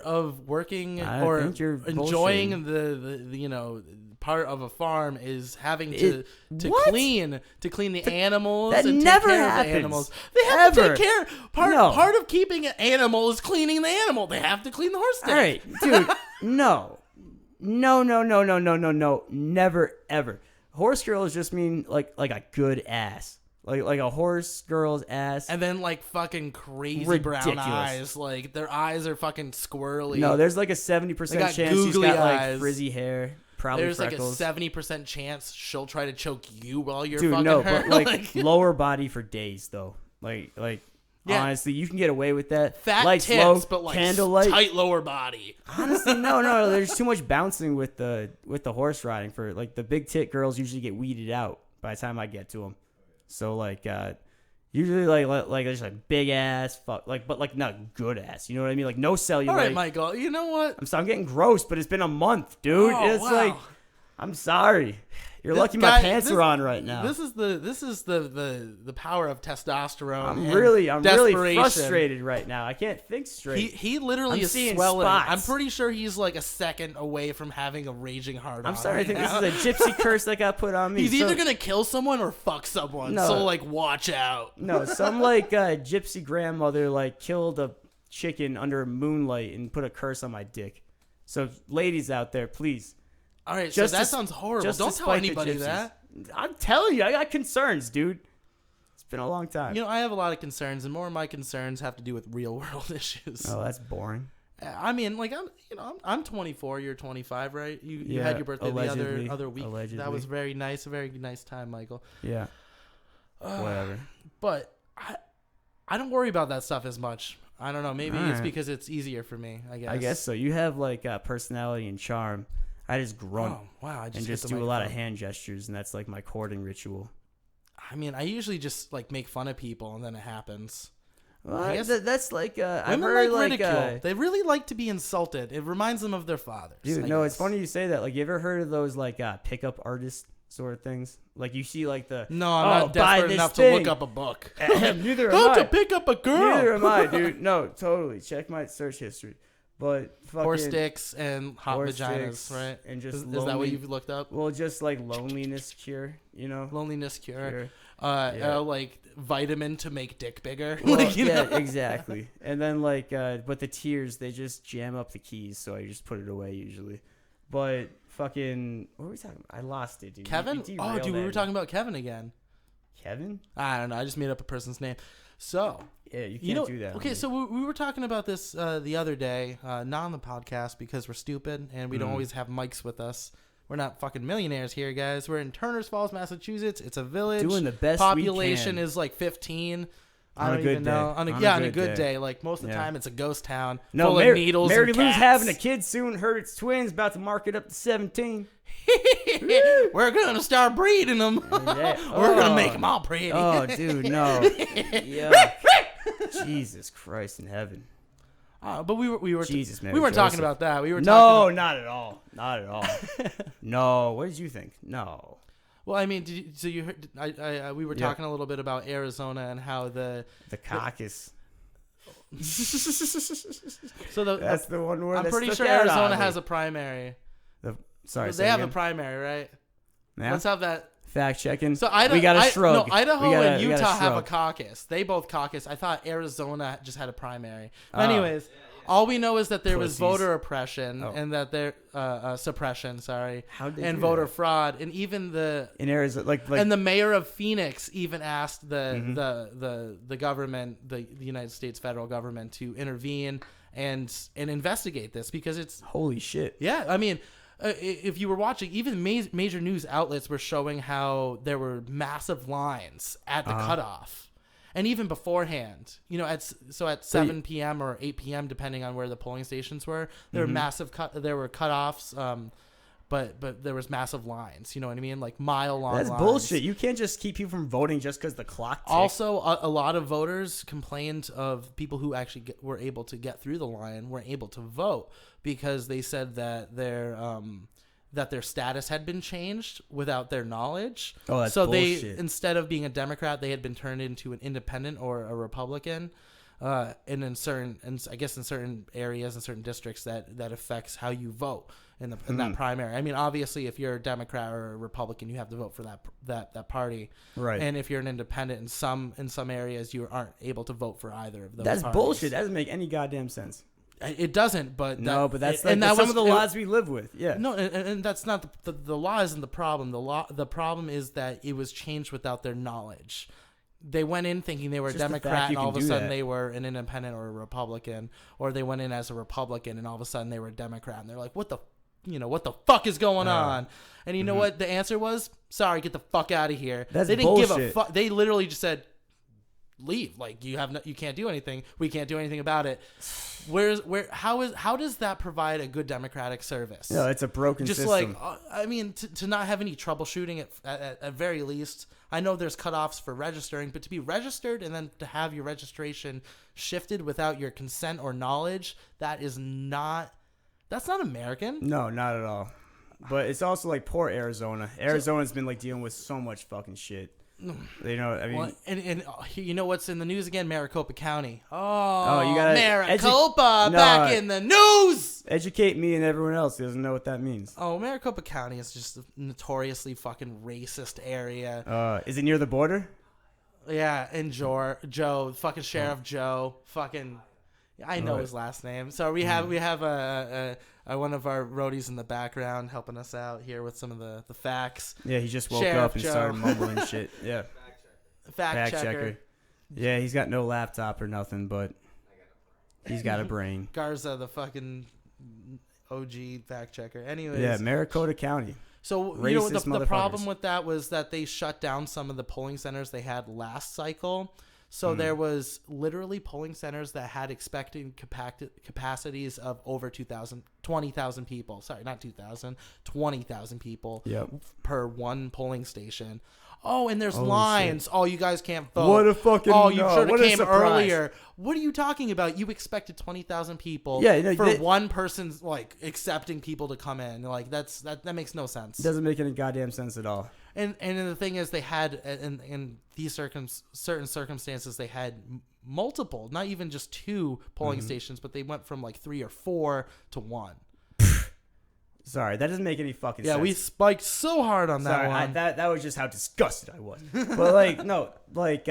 [SPEAKER 1] of working
[SPEAKER 2] I
[SPEAKER 1] or
[SPEAKER 2] think you're
[SPEAKER 1] enjoying the part of a farm is having to
[SPEAKER 2] What?
[SPEAKER 1] clean the animals
[SPEAKER 2] that
[SPEAKER 1] and
[SPEAKER 2] never
[SPEAKER 1] take care
[SPEAKER 2] happens.
[SPEAKER 1] of the animals. They have to
[SPEAKER 2] Ever.
[SPEAKER 1] take care.
[SPEAKER 2] No.
[SPEAKER 1] Part of keeping an animal is cleaning the animal. They have to clean the horse dick.
[SPEAKER 2] All right, dude. No. Never ever. Horse girls just mean like a good ass. Like a horse girl's ass.
[SPEAKER 1] And then like fucking crazy brown
[SPEAKER 2] Ridiculous.
[SPEAKER 1] eyes. Like their eyes are fucking squirrely.
[SPEAKER 2] No, there's like a 70%
[SPEAKER 1] They got
[SPEAKER 2] chance she's
[SPEAKER 1] googly
[SPEAKER 2] got like
[SPEAKER 1] eyes.
[SPEAKER 2] frizzy hair. probably
[SPEAKER 1] there's
[SPEAKER 2] freckles.
[SPEAKER 1] like a 70% chance she'll try to choke you while you're
[SPEAKER 2] Dude,
[SPEAKER 1] fucking
[SPEAKER 2] no,
[SPEAKER 1] her.
[SPEAKER 2] but like lower body for days though. Like
[SPEAKER 1] Yeah.
[SPEAKER 2] honestly, you can get away with that.
[SPEAKER 1] fat
[SPEAKER 2] Lights
[SPEAKER 1] tits,
[SPEAKER 2] low,
[SPEAKER 1] but like
[SPEAKER 2] candlelight.
[SPEAKER 1] tight lower body.
[SPEAKER 2] Honestly, no. There's too much bouncing with the horse riding for like the big tit girls usually get weeded out by the time I get to them. So like usually like there's like big ass fuck like but like not good ass. You know what I mean? Like no cellulite.
[SPEAKER 1] All right, Michael. You know what?
[SPEAKER 2] I'm getting gross, but it's been a month, dude.
[SPEAKER 1] Oh,
[SPEAKER 2] It's
[SPEAKER 1] wow.
[SPEAKER 2] like I'm sorry. You're
[SPEAKER 1] This
[SPEAKER 2] lucky
[SPEAKER 1] guy-
[SPEAKER 2] my pants
[SPEAKER 1] this-
[SPEAKER 2] are on right now.
[SPEAKER 1] This is the power of testosterone.
[SPEAKER 2] I'm
[SPEAKER 1] and
[SPEAKER 2] really
[SPEAKER 1] desperation.
[SPEAKER 2] frustrated right now. I can't think straight.
[SPEAKER 1] He literally
[SPEAKER 2] I'm
[SPEAKER 1] is
[SPEAKER 2] seeing
[SPEAKER 1] swelling.
[SPEAKER 2] spots.
[SPEAKER 1] I'm pretty sure he's like a second away from having a raging heart.
[SPEAKER 2] I'm starting to think this is a gypsy curse that got put on me.
[SPEAKER 1] He's
[SPEAKER 2] So-
[SPEAKER 1] either gonna kill someone or fuck someone.
[SPEAKER 2] No.
[SPEAKER 1] So like, watch out.
[SPEAKER 2] No, some like gypsy grandmother like killed a chicken under moonlight and put a curse on my dick. So ladies out there, please.
[SPEAKER 1] All right,
[SPEAKER 2] Just
[SPEAKER 1] so that
[SPEAKER 2] to-
[SPEAKER 1] sounds horrible.
[SPEAKER 2] just to
[SPEAKER 1] Don't tell
[SPEAKER 2] spite the
[SPEAKER 1] anybody
[SPEAKER 2] gypsies.
[SPEAKER 1] that.
[SPEAKER 2] I'm telling you, I got concerns, dude. It's been a long time.
[SPEAKER 1] You know, I have a lot of concerns, and more of my concerns have to do with real world issues.
[SPEAKER 2] Oh, that's boring.
[SPEAKER 1] I mean, like I'm 24. You're 25, right? You
[SPEAKER 2] Yeah,
[SPEAKER 1] had your birthday
[SPEAKER 2] allegedly,
[SPEAKER 1] the other week.
[SPEAKER 2] allegedly.
[SPEAKER 1] That was very nice. A very nice time, Michael.
[SPEAKER 2] Yeah. Whatever.
[SPEAKER 1] But I don't worry about that stuff as much. I don't know. Maybe it's
[SPEAKER 2] Alright.
[SPEAKER 1] because it's easier for me. I guess.
[SPEAKER 2] I guess so. You have like personality and charm. I just grunt
[SPEAKER 1] Oh wow! I just
[SPEAKER 2] and
[SPEAKER 1] hit
[SPEAKER 2] just
[SPEAKER 1] the
[SPEAKER 2] do a lot of
[SPEAKER 1] microphone.
[SPEAKER 2] hand gestures, and that's like my courting ritual.
[SPEAKER 1] I mean, I usually just like make fun of people, and then it happens.
[SPEAKER 2] Well,
[SPEAKER 1] I guess
[SPEAKER 2] that's like I've
[SPEAKER 1] Women
[SPEAKER 2] heard
[SPEAKER 1] like
[SPEAKER 2] like
[SPEAKER 1] ridicule. They really like to be insulted. It reminds them of their fathers.
[SPEAKER 2] dude.
[SPEAKER 1] I
[SPEAKER 2] No, it's
[SPEAKER 1] guess.
[SPEAKER 2] funny you say that. Like, you ever heard of those like pickup artist sort of things? Like you see like the
[SPEAKER 1] No, I'm
[SPEAKER 2] "Oh,
[SPEAKER 1] not
[SPEAKER 2] buy
[SPEAKER 1] desperate
[SPEAKER 2] this
[SPEAKER 1] enough
[SPEAKER 2] thing."
[SPEAKER 1] to look up a book.
[SPEAKER 2] Neither am
[SPEAKER 1] How
[SPEAKER 2] I.
[SPEAKER 1] to pick up a girl.
[SPEAKER 2] Neither am I, dude. No, totally. Check my search history. But fucking
[SPEAKER 1] Horse sticks and hot
[SPEAKER 2] horse
[SPEAKER 1] vaginas,
[SPEAKER 2] sticks
[SPEAKER 1] right?
[SPEAKER 2] and just
[SPEAKER 1] Is that what
[SPEAKER 2] lonely-
[SPEAKER 1] you've looked up?
[SPEAKER 2] well, just like loneliness cure, you know?
[SPEAKER 1] Loneliness cure.
[SPEAKER 2] Cure.
[SPEAKER 1] Yeah. Like vitamin to make dick bigger.
[SPEAKER 2] Well,
[SPEAKER 1] like, you
[SPEAKER 2] yeah,
[SPEAKER 1] know?
[SPEAKER 2] exactly. And then like, but the tears, they just jam up the keys, so I just put it away usually. But fucking, what were we talking about? I lost it, dude.
[SPEAKER 1] Kevin?
[SPEAKER 2] You
[SPEAKER 1] Oh,
[SPEAKER 2] derailed
[SPEAKER 1] dude, we
[SPEAKER 2] that.
[SPEAKER 1] were talking about Kevin again.
[SPEAKER 2] Kevin?
[SPEAKER 1] I don't know. I just made up a person's name. So,
[SPEAKER 2] Yeah, you can't
[SPEAKER 1] you know,
[SPEAKER 2] do that.
[SPEAKER 1] okay,
[SPEAKER 2] homie.
[SPEAKER 1] so we were talking about this the other day, not on the podcast because we're stupid and we don't
[SPEAKER 2] Mm.
[SPEAKER 1] always have mics with us. We're not fucking millionaires here, guys. We're in Turners Falls, Massachusetts. It's a village.
[SPEAKER 2] Doing the best
[SPEAKER 1] Population
[SPEAKER 2] we can.
[SPEAKER 1] is like 15.
[SPEAKER 2] On
[SPEAKER 1] I
[SPEAKER 2] a
[SPEAKER 1] don't
[SPEAKER 2] good
[SPEAKER 1] even know.
[SPEAKER 2] day.
[SPEAKER 1] On a,
[SPEAKER 2] On a
[SPEAKER 1] yeah, on a
[SPEAKER 2] good
[SPEAKER 1] good
[SPEAKER 2] day.
[SPEAKER 1] day. Like most of the
[SPEAKER 2] Yeah.
[SPEAKER 1] time, it's a ghost town
[SPEAKER 2] No,
[SPEAKER 1] full
[SPEAKER 2] Mary,
[SPEAKER 1] of needles
[SPEAKER 2] Mary
[SPEAKER 1] and
[SPEAKER 2] Lou's
[SPEAKER 1] cats.
[SPEAKER 2] having a kid soon. Heard it's twins, about to mark it up to 17.
[SPEAKER 1] We're gonna start breeding them.
[SPEAKER 2] Yeah.
[SPEAKER 1] We're gonna
[SPEAKER 2] Oh.
[SPEAKER 1] make them all pretty.
[SPEAKER 2] Oh, dude, no. Yeah. Jesus Christ in heaven.
[SPEAKER 1] But we were
[SPEAKER 2] Jesus, Mary
[SPEAKER 1] we weren't talking
[SPEAKER 2] Joseph.
[SPEAKER 1] about that. We were
[SPEAKER 2] No,
[SPEAKER 1] talking.
[SPEAKER 2] not at all. Not at all. No. What did you think? No.
[SPEAKER 1] Well, I mean, so you heard? We were
[SPEAKER 2] Yeah.
[SPEAKER 1] talking a little bit about Arizona and how the
[SPEAKER 2] The caucus.
[SPEAKER 1] so the
[SPEAKER 2] That's the one word
[SPEAKER 1] I'm
[SPEAKER 2] that
[SPEAKER 1] pretty
[SPEAKER 2] stuck
[SPEAKER 1] sure
[SPEAKER 2] out
[SPEAKER 1] Arizona
[SPEAKER 2] on me.
[SPEAKER 1] has a primary.
[SPEAKER 2] Sorry,
[SPEAKER 1] They
[SPEAKER 2] say
[SPEAKER 1] have a
[SPEAKER 2] again.
[SPEAKER 1] primary, right?
[SPEAKER 2] Yeah.
[SPEAKER 1] Let's have that.
[SPEAKER 2] Fact checking.
[SPEAKER 1] So Idaho,
[SPEAKER 2] we got to shrug.
[SPEAKER 1] No, Idaho
[SPEAKER 2] We gotta-
[SPEAKER 1] and
[SPEAKER 2] we gotta
[SPEAKER 1] Utah have a
[SPEAKER 2] shrug.
[SPEAKER 1] caucus. They both caucus. I thought Arizona just had a primary.
[SPEAKER 2] Oh.
[SPEAKER 1] Anyways, all we know is that there was
[SPEAKER 2] Pussies.
[SPEAKER 1] voter oppression
[SPEAKER 2] Oh.
[SPEAKER 1] and that there suppression. Sorry,
[SPEAKER 2] How'd they
[SPEAKER 1] and
[SPEAKER 2] do
[SPEAKER 1] voter
[SPEAKER 2] that?
[SPEAKER 1] fraud, and even the
[SPEAKER 2] In Arizona, like
[SPEAKER 1] and the mayor of Phoenix even asked
[SPEAKER 2] Mhm.
[SPEAKER 1] the government, the United States federal government, to intervene and investigate this because it's
[SPEAKER 2] holy shit.
[SPEAKER 1] yeah. I mean, if you were watching, even major news outlets were showing how there were massive lines at the cutoff, and even beforehand. You know, at 7 p.m. or 8 p.m. depending on where the polling stations were, there were massive there were cutoffs. But there was massive lines. You know what I mean? Like mile-long
[SPEAKER 2] That's
[SPEAKER 1] lines.
[SPEAKER 2] bullshit. You can't just keep people from voting just because the clock ticks.
[SPEAKER 1] Also, a lot of voters complained of people who actually were able to get through the line, weren't able to vote because they said that their status had been changed without their knowledge.
[SPEAKER 2] Oh, that's
[SPEAKER 1] so they,
[SPEAKER 2] bullshit.
[SPEAKER 1] instead of being a Democrat, they had been turned into an independent or a Republican. And in certain areas and certain districts that affects how you vote in that primary. I mean, obviously, if you're a Democrat or a Republican, you have to vote for that party.
[SPEAKER 2] Right.
[SPEAKER 1] And if you're an independent, in some areas, you aren't able to vote for either of those.
[SPEAKER 2] That's
[SPEAKER 1] parties.
[SPEAKER 2] bullshit. That doesn't make any goddamn sense.
[SPEAKER 1] It doesn't, but
[SPEAKER 2] No, but that's like
[SPEAKER 1] and that
[SPEAKER 2] some
[SPEAKER 1] was
[SPEAKER 2] of the laws we live with. Yeah.
[SPEAKER 1] No, and that's not the law isn't the problem. The problem is that it was changed without their knowledge. They went in thinking they were a
[SPEAKER 2] Just the fact
[SPEAKER 1] Democrat,
[SPEAKER 2] you
[SPEAKER 1] and all of
[SPEAKER 2] can
[SPEAKER 1] a
[SPEAKER 2] do
[SPEAKER 1] sudden
[SPEAKER 2] that.
[SPEAKER 1] they were an independent or a Republican, or they went in as a Republican, and all of a sudden they were a Democrat, and they're like, "What the what the fuck is going
[SPEAKER 2] Uh,
[SPEAKER 1] on? And you know what the answer was? Sorry, get the fuck out of here.
[SPEAKER 2] That's
[SPEAKER 1] they didn't give a
[SPEAKER 2] bullshit.
[SPEAKER 1] fuck. They literally just said, leave. Like, you can't do anything. We can't do anything about it. How does that provide a good democratic service?
[SPEAKER 2] No, it's a broken
[SPEAKER 1] Just
[SPEAKER 2] system.
[SPEAKER 1] like, I mean, to not have any troubleshooting at very least. I know there's cutoffs for registering, but to be registered and then to have your registration shifted without your consent or knowledge, that's not American.
[SPEAKER 2] No, not at all. But it's also like poor Arizona. Arizona's been like dealing with so much fucking shit. You know, I mean,
[SPEAKER 1] Well, and you know what's in the news again? Maricopa County. Oh,
[SPEAKER 2] you gotta
[SPEAKER 1] Maricopa
[SPEAKER 2] No.
[SPEAKER 1] back in the news.
[SPEAKER 2] educate me and everyone else who doesn't know what that means.
[SPEAKER 1] Oh, Maricopa County is just a notoriously fucking racist area.
[SPEAKER 2] Is it near the border?
[SPEAKER 1] Yeah, and Joe, fucking Sheriff Joe, fucking, I know his last name. So we have one of our roadies in the background helping us out here with some of the facts.
[SPEAKER 2] Yeah, he just woke
[SPEAKER 1] Sheriff
[SPEAKER 2] up and
[SPEAKER 1] Joe.
[SPEAKER 2] started mumbling shit. Yeah,
[SPEAKER 1] Fact checker.
[SPEAKER 2] Yeah, he's got no laptop or nothing, but he's got a brain.
[SPEAKER 1] Garza, the fucking OG fact checker. Anyways.
[SPEAKER 2] Yeah, Maricopa County.
[SPEAKER 1] So,
[SPEAKER 2] Racist
[SPEAKER 1] the problem
[SPEAKER 2] motherfuckers.
[SPEAKER 1] with that was that they shut down some of the polling centers they had last cycle. So there was literally polling centers that had expected capacities of over 20,000 people. Sorry, not 2,000, 20,000 people per one polling station. Oh, and there's lines.
[SPEAKER 2] Shit.
[SPEAKER 1] Oh, you guys can't vote.
[SPEAKER 2] What a fucking
[SPEAKER 1] Oh, you
[SPEAKER 2] no,
[SPEAKER 1] should have
[SPEAKER 2] what a
[SPEAKER 1] came
[SPEAKER 2] surprise.
[SPEAKER 1] earlier. What are you talking about? You expected 20,000 people for one person's like accepting people to come in. Like that makes no sense.
[SPEAKER 2] Doesn't make any goddamn sense at all.
[SPEAKER 1] And the thing is, they had in these certain circumstances, they had multiple, not even just two polling stations, but they went from like 3 or 4 to 1.
[SPEAKER 2] Sorry, that doesn't make any fucking sense.
[SPEAKER 1] Yeah, we spiked so hard on that
[SPEAKER 2] Sorry,
[SPEAKER 1] one.
[SPEAKER 2] that was just how disgusted I was. But like, no, like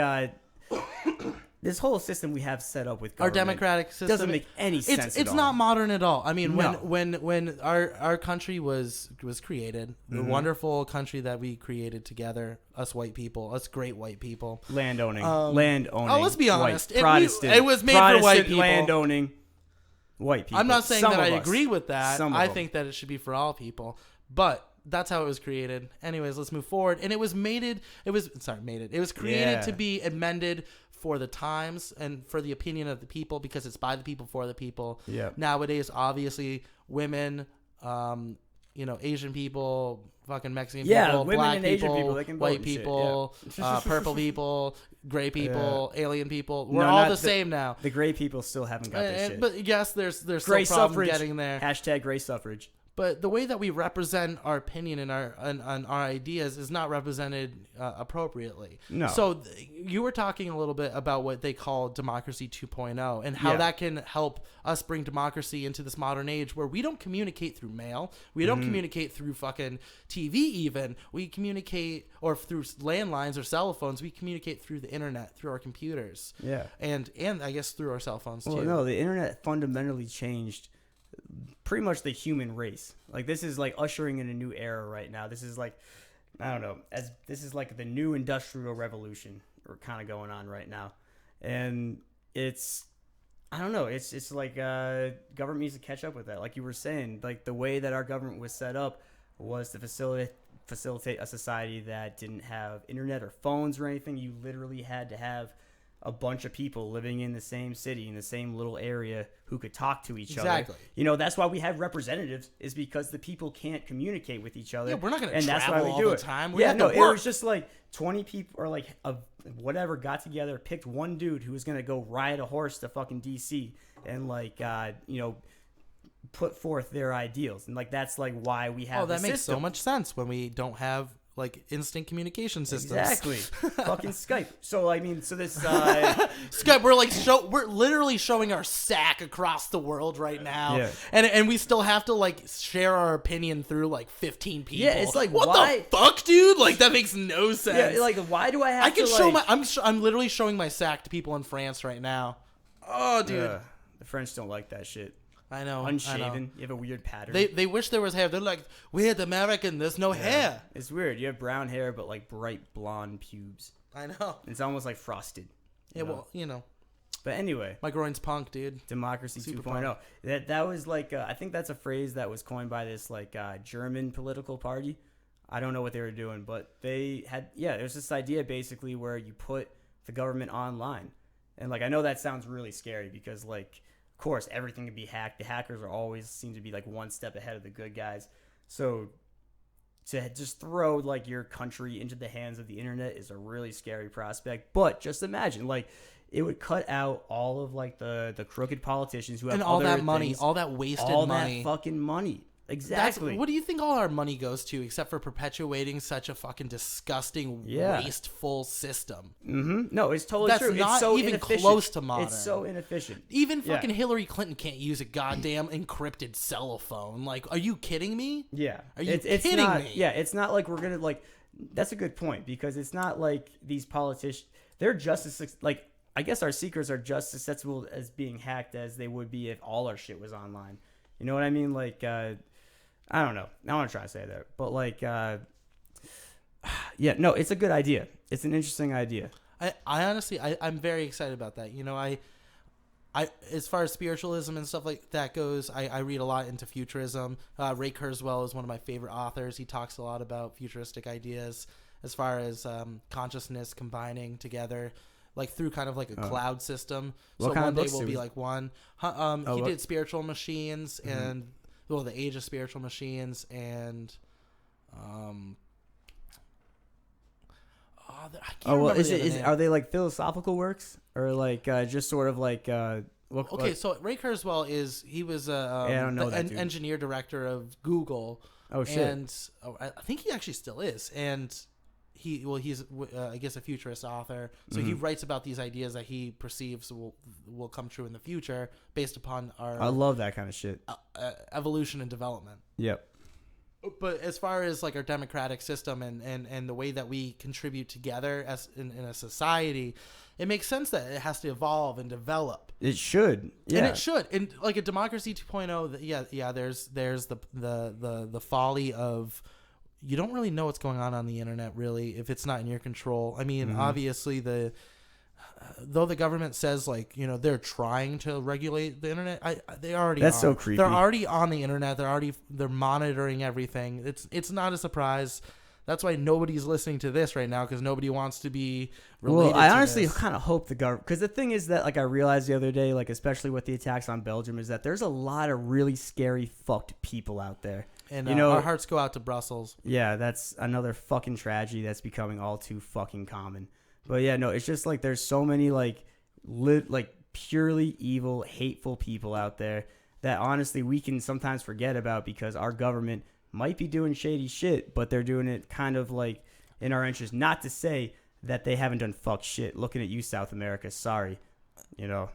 [SPEAKER 2] this whole system we have set up with
[SPEAKER 1] Our
[SPEAKER 2] government
[SPEAKER 1] democratic system
[SPEAKER 2] doesn't make any sense.
[SPEAKER 1] It's
[SPEAKER 2] at
[SPEAKER 1] not
[SPEAKER 2] all.
[SPEAKER 1] modern at all. I mean,
[SPEAKER 2] No.
[SPEAKER 1] when our country was created, the wonderful country that we created together, us white people, us great white people.
[SPEAKER 2] Land owning. Oh,
[SPEAKER 1] let's be honest.
[SPEAKER 2] Protestant.
[SPEAKER 1] It was made for white
[SPEAKER 2] Protestant
[SPEAKER 1] people.
[SPEAKER 2] land owning. White people.
[SPEAKER 1] I'm not saying
[SPEAKER 2] Some
[SPEAKER 1] that I
[SPEAKER 2] of us.
[SPEAKER 1] agree with that.
[SPEAKER 2] Some of
[SPEAKER 1] I
[SPEAKER 2] them.
[SPEAKER 1] think that it should be for all people. But that's how it was created. Anyways, let's move forward. And it was created
[SPEAKER 2] Yeah.
[SPEAKER 1] to be amended for the times and for the opinion of the people, because it's by the people for the people.
[SPEAKER 2] Yeah.
[SPEAKER 1] Nowadays, obviously, women, Asian people, fucking Mexican people,
[SPEAKER 2] women
[SPEAKER 1] black
[SPEAKER 2] and Asian
[SPEAKER 1] people,
[SPEAKER 2] people, they can vote
[SPEAKER 1] white
[SPEAKER 2] and shit,
[SPEAKER 1] people,
[SPEAKER 2] yeah.
[SPEAKER 1] purple people, gray people, alien people. We're
[SPEAKER 2] No,
[SPEAKER 1] all
[SPEAKER 2] not
[SPEAKER 1] the same now.
[SPEAKER 2] The gray people still haven't got this shit.
[SPEAKER 1] But yes, there's
[SPEAKER 2] Gray
[SPEAKER 1] still problem
[SPEAKER 2] suffrage.
[SPEAKER 1] getting there.
[SPEAKER 2] Hashtag gray suffrage.
[SPEAKER 1] But the way that we represent our opinion and our ideas is not represented appropriately.
[SPEAKER 2] No.
[SPEAKER 1] So you were talking a little bit about what they call democracy 2.0 and how
[SPEAKER 2] Yeah.
[SPEAKER 1] that can help us bring democracy into this modern age where we don't communicate through mail. We don't communicate through fucking TV even. We communicate or through landlines or cell phones. We communicate through the internet, through our computers.
[SPEAKER 2] Yeah.
[SPEAKER 1] And I guess through our cell phones
[SPEAKER 2] Well,
[SPEAKER 1] too.
[SPEAKER 2] no, the internet fundamentally changed pretty much the human race. Like, this is like ushering in a new era right now. This is like, I don't know, this is like the new industrial revolution we're kind of going on right now. And it's, I don't know, it's like government needs to catch up with that. Like you were saying, like the way that our government was set up was to facilitate a society that didn't have internet or phones or anything. You literally had to have a bunch of people living in the same city, in the same little area, who could talk to each
[SPEAKER 1] Exactly.
[SPEAKER 2] other. You know, that's why we have representatives, is because the people can't communicate with each other.
[SPEAKER 1] Yeah, we're not gonna
[SPEAKER 2] and that's why
[SPEAKER 1] travel
[SPEAKER 2] we
[SPEAKER 1] all
[SPEAKER 2] do
[SPEAKER 1] the
[SPEAKER 2] it.
[SPEAKER 1] time. We have to
[SPEAKER 2] it
[SPEAKER 1] work.
[SPEAKER 2] was just like 20 people or like whatever got together, picked one dude who was gonna go ride a horse to fucking DC and like put forth their ideals. And like that's like why we have.
[SPEAKER 1] Oh, that
[SPEAKER 2] the
[SPEAKER 1] makes
[SPEAKER 2] system.
[SPEAKER 1] so much sense when we don't have like instant communication systems.
[SPEAKER 2] Exactly. Fucking Skype. So I mean, so this
[SPEAKER 1] Skype, we're literally showing our sack across the world right now.
[SPEAKER 2] Yeah.
[SPEAKER 1] And we still have to like share our opinion through like 15 people.
[SPEAKER 2] Yeah, it's like,
[SPEAKER 1] what
[SPEAKER 2] why-
[SPEAKER 1] the fuck, dude? Like that makes no sense.
[SPEAKER 2] yeah, like why do I have
[SPEAKER 1] I can
[SPEAKER 2] to
[SPEAKER 1] show
[SPEAKER 2] like,
[SPEAKER 1] I'm literally showing my sack to people in France right now. Oh, dude.
[SPEAKER 2] Yeah, the French don't like that shit.
[SPEAKER 1] I know.
[SPEAKER 2] Unshaven. You have a weird pattern.
[SPEAKER 1] They wish there was hair. They're like, we're the American. There's no hair.
[SPEAKER 2] It's weird. You have brown hair, but like bright blonde pubes.
[SPEAKER 1] I know.
[SPEAKER 2] It's almost like frosted.
[SPEAKER 1] Yeah, well,
[SPEAKER 2] But anyway,
[SPEAKER 1] My groin's punk, dude.
[SPEAKER 2] democracy
[SPEAKER 1] Super
[SPEAKER 2] 2.0. That was like I think that's a phrase that was coined by this like German political party. I don't know what they were doing, but they had there's this idea basically where you put the government online. And like I know that sounds really scary because like of course everything can be hacked. The hackers are always seem to be like one step ahead of the good guys. So to just throw like your country into the hands of the internet is a really scary prospect. But just imagine like it would cut out all of like the crooked politicians who have
[SPEAKER 1] And all
[SPEAKER 2] other
[SPEAKER 1] that money,
[SPEAKER 2] things,
[SPEAKER 1] all that wasted
[SPEAKER 2] all
[SPEAKER 1] money.
[SPEAKER 2] that fucking money. Exactly.
[SPEAKER 1] What do you think all our money goes to except for perpetuating such a fucking disgusting, wasteful system?
[SPEAKER 2] No, it's totally
[SPEAKER 1] That's
[SPEAKER 2] true.
[SPEAKER 1] not
[SPEAKER 2] It's so
[SPEAKER 1] even
[SPEAKER 2] inefficient.
[SPEAKER 1] close to modern.
[SPEAKER 2] It's so inefficient.
[SPEAKER 1] Even fucking Hillary Clinton can't use a goddamn encrypted cell phone. Like, are you kidding me?
[SPEAKER 2] Yeah.
[SPEAKER 1] Are you
[SPEAKER 2] it's
[SPEAKER 1] kidding
[SPEAKER 2] not,
[SPEAKER 1] me?
[SPEAKER 2] Yeah, it's not like we're going to like that's a good point because it's not like these politicians they're just as like I guess our secrets are just as susceptible as being hacked as they would be if all our shit was online. You know what I mean? Like I don't know. I want to try to say that. But like yeah, no, it's a good idea. It's an interesting idea.
[SPEAKER 1] I honestly, I'm very excited about that. You know, I as far as spiritualism and stuff like that goes, I read a lot into futurism. Ray Kurzweil is one of my favorite authors. He talks a lot about futuristic ideas as far as consciousness combining together, like through kind of like a cloud system.
[SPEAKER 2] What
[SPEAKER 1] So
[SPEAKER 2] kind
[SPEAKER 1] one
[SPEAKER 2] of
[SPEAKER 1] day
[SPEAKER 2] books
[SPEAKER 1] will
[SPEAKER 2] do
[SPEAKER 1] be
[SPEAKER 2] we-
[SPEAKER 1] like one. He did Spiritual Machines and the Age of Spiritual Machines and I can't remember
[SPEAKER 2] is
[SPEAKER 1] the
[SPEAKER 2] it
[SPEAKER 1] other
[SPEAKER 2] is
[SPEAKER 1] name.
[SPEAKER 2] are they like philosophical works or like just sort of like
[SPEAKER 1] Okay, so Ray Kurzweil he was
[SPEAKER 2] I don't know that dude.
[SPEAKER 1] engineer director of Google.
[SPEAKER 2] Oh shit.
[SPEAKER 1] And I think he actually still is. And he's I guess a futurist author. So he writes about these ideas that he perceives will come true in the future based upon
[SPEAKER 2] I
[SPEAKER 1] our
[SPEAKER 2] love that kind of shit.
[SPEAKER 1] evolution and development.
[SPEAKER 2] Yep.
[SPEAKER 1] But as far as like our democratic system and the way that we contribute together as in a society, it makes sense that it has to evolve and develop.
[SPEAKER 2] It should. Yeah.
[SPEAKER 1] And it should. And like a democracy 2.0, there's the folly of you don't really know what's going on the internet really if it's not in your control. I mean, obviously though the government says like, you know, they're trying to regulate the internet, they already
[SPEAKER 2] That's
[SPEAKER 1] are.
[SPEAKER 2] so creepy.
[SPEAKER 1] They're already on the internet. They're monitoring everything. It's not a surprise. That's why nobody's listening to this right now because nobody wants to be related.
[SPEAKER 2] Well, I
[SPEAKER 1] to
[SPEAKER 2] honestly
[SPEAKER 1] this.
[SPEAKER 2] kind of hope the government, because the thing is that like I realized the other day, like especially with the attacks on Belgium, is that there's a lot of really scary fucked people out there.
[SPEAKER 1] And
[SPEAKER 2] you know,
[SPEAKER 1] our hearts go out to Brussels.
[SPEAKER 2] Yeah, that's another fucking tragedy that's becoming all too fucking common. But yeah, no, it's just like there's so many like purely evil, hateful people out there that honestly we can sometimes forget about because our government might be doing shady shit, but they're doing it kind of like in our interest. Not to say that they haven't done fuck shit. Looking at you, South America. Sorry, you know.